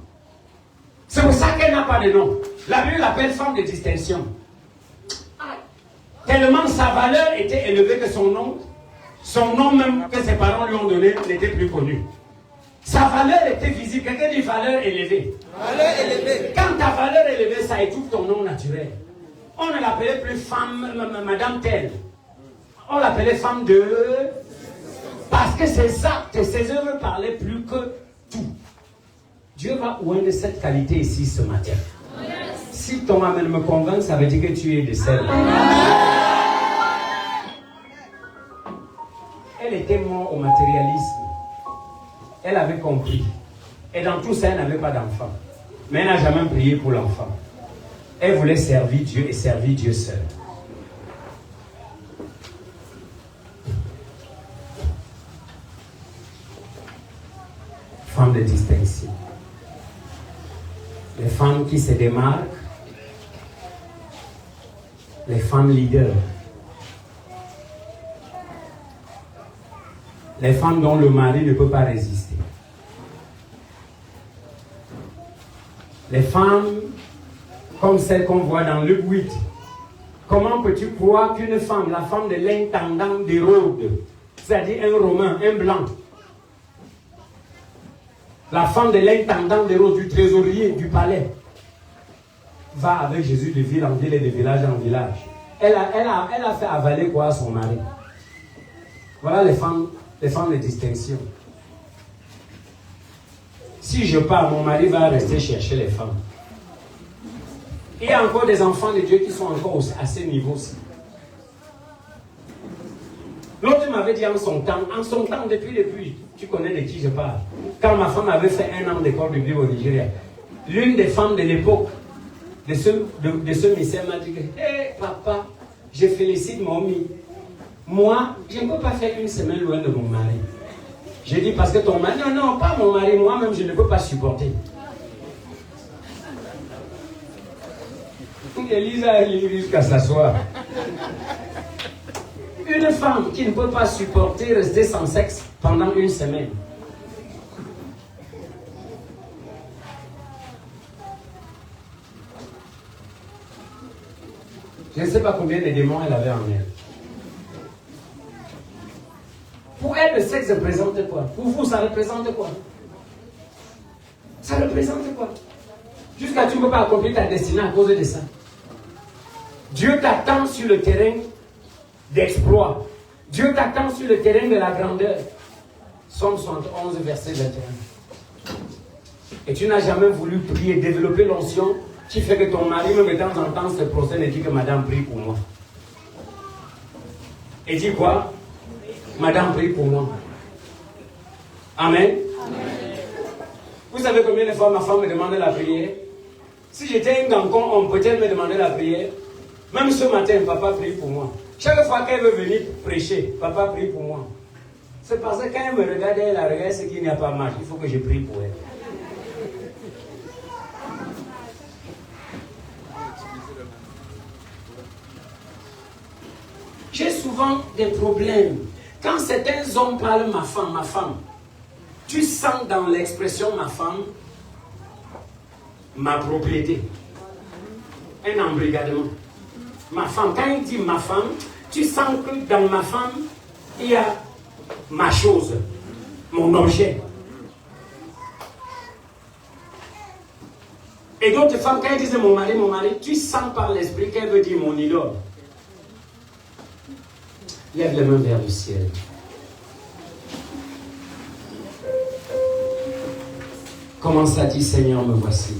C'est pour ça qu'elle n'a pas de nom. La Bible l'appelle femme de distinction. Tellement sa valeur était élevée que son nom même que ses parents lui ont donné n'était plus connu. Sa valeur était visible. Quelqu'un dit valeur élevée. Valeur élevée. Quand ta valeur est élevée, ça étouffe ton nom naturel. On ne l'appelait plus femme, madame telle. On l'appelait femme de... Parce que ses actes, ses œuvres parlaient plus que tout. Dieu va oindre cette qualité ici ce matin. Si ton amen me convainc, ça veut dire que tu es de celle. Elle était morte au matérialisme. Elle avait compris. Et dans tout ça, elle n'avait pas d'enfant. Mais elle n'a jamais prié pour l'enfant. Elle voulait servir Dieu et servir Dieu seul. Femme de distinction. Les femmes qui se démarquent. Les femmes leaders. Les femmes dont le mari ne peut pas résister. Les femmes comme celles qu'on voit dans Luc 8. Comment peux-tu croire qu'une femme, la femme de l'intendant d'Hérode, c'est-à-dire un Romain, un blanc, la femme de l'intendant d'Hérode, du trésorier du palais, va avec Jésus de ville en ville et de village en village. Elle a fait avaler quoi à son mari? Voilà les femmes de distinction. Si je pars, mon mari va rester chercher les femmes. Il y a encore des enfants de Dieu qui sont encore à ce niveau-ci. L'autre m'avait dit en son temps, depuis, tu connais de qui je parle. Quand ma femme avait fait 1 an d'école de Bible au Nigeria, l'une des femmes de l'époque, de ce mystère m'a dit que, hé papa, je félicite mamie. Moi, je ne peux pas faire 1 semaine loin de mon mari. J'ai dit parce que ton mari, non, pas mon mari, moi-même je ne peux pas supporter. Elisa, elle lit jusqu'à s'asseoir. Une femme qui ne peut pas supporter rester sans sexe pendant 1 semaine. Je ne sais pas combien de démons elle avait en elle. Pour elle, le sexe représente quoi? Pour vous, ça représente quoi? Ça représente quoi? Jusqu'à tu ne peux pas accomplir ta destinée à cause de ça. Dieu t'attend sur le terrain d'exploit. Dieu t'attend sur le terrain de la grandeur. Somme 71, verset 21. Et tu n'as jamais voulu prier, développer l'onction qui fait que ton mari, même de temps en temps, se procède et dit que madame prie pour moi. Et dit quoi? Madame prie pour moi. Amen. Amen. Vous savez combien de fois ma femme me demandait la prière? Si j'étais un gancon, on peut-elle me demander la prière? Même ce matin, papa prie pour moi. Chaque fois qu'elle veut venir prêcher, papa prie pour moi. C'est parce que quand elle me regarde, elle regarde ce qu'il n'y a pas marche. Il faut que je prie pour elle. J'ai souvent des problèmes. Quand certains hommes parlent ma femme, tu sens dans l'expression ma femme, ma propriété. Un embrigadement. Ma femme, quand il dit ma femme, tu sens que dans ma femme, il y a ma chose, mon objet. Et d'autres femmes, quand elles disent mon mari, tu sens par l'esprit qu'elle veut dire mon idole. Lève les mains vers le ciel. Commence à dire, Seigneur, me voici.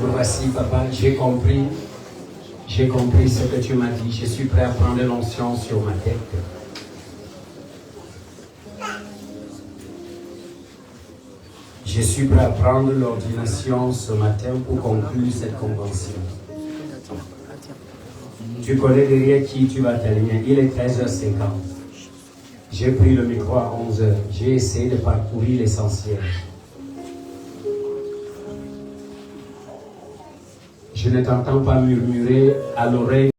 Me voici, papa, j'ai compris ce que tu m'as dit. Je suis prêt à prendre l'onction sur ma tête. Je suis prêt à prendre l'ordination ce matin pour conclure cette convention. Tu connais derrière qui tu vas t'aligner. Il est 13h50. J'ai pris le micro à 11h. J'ai essayé de parcourir l'essentiel. Je ne t'entends pas murmurer à l'oreille.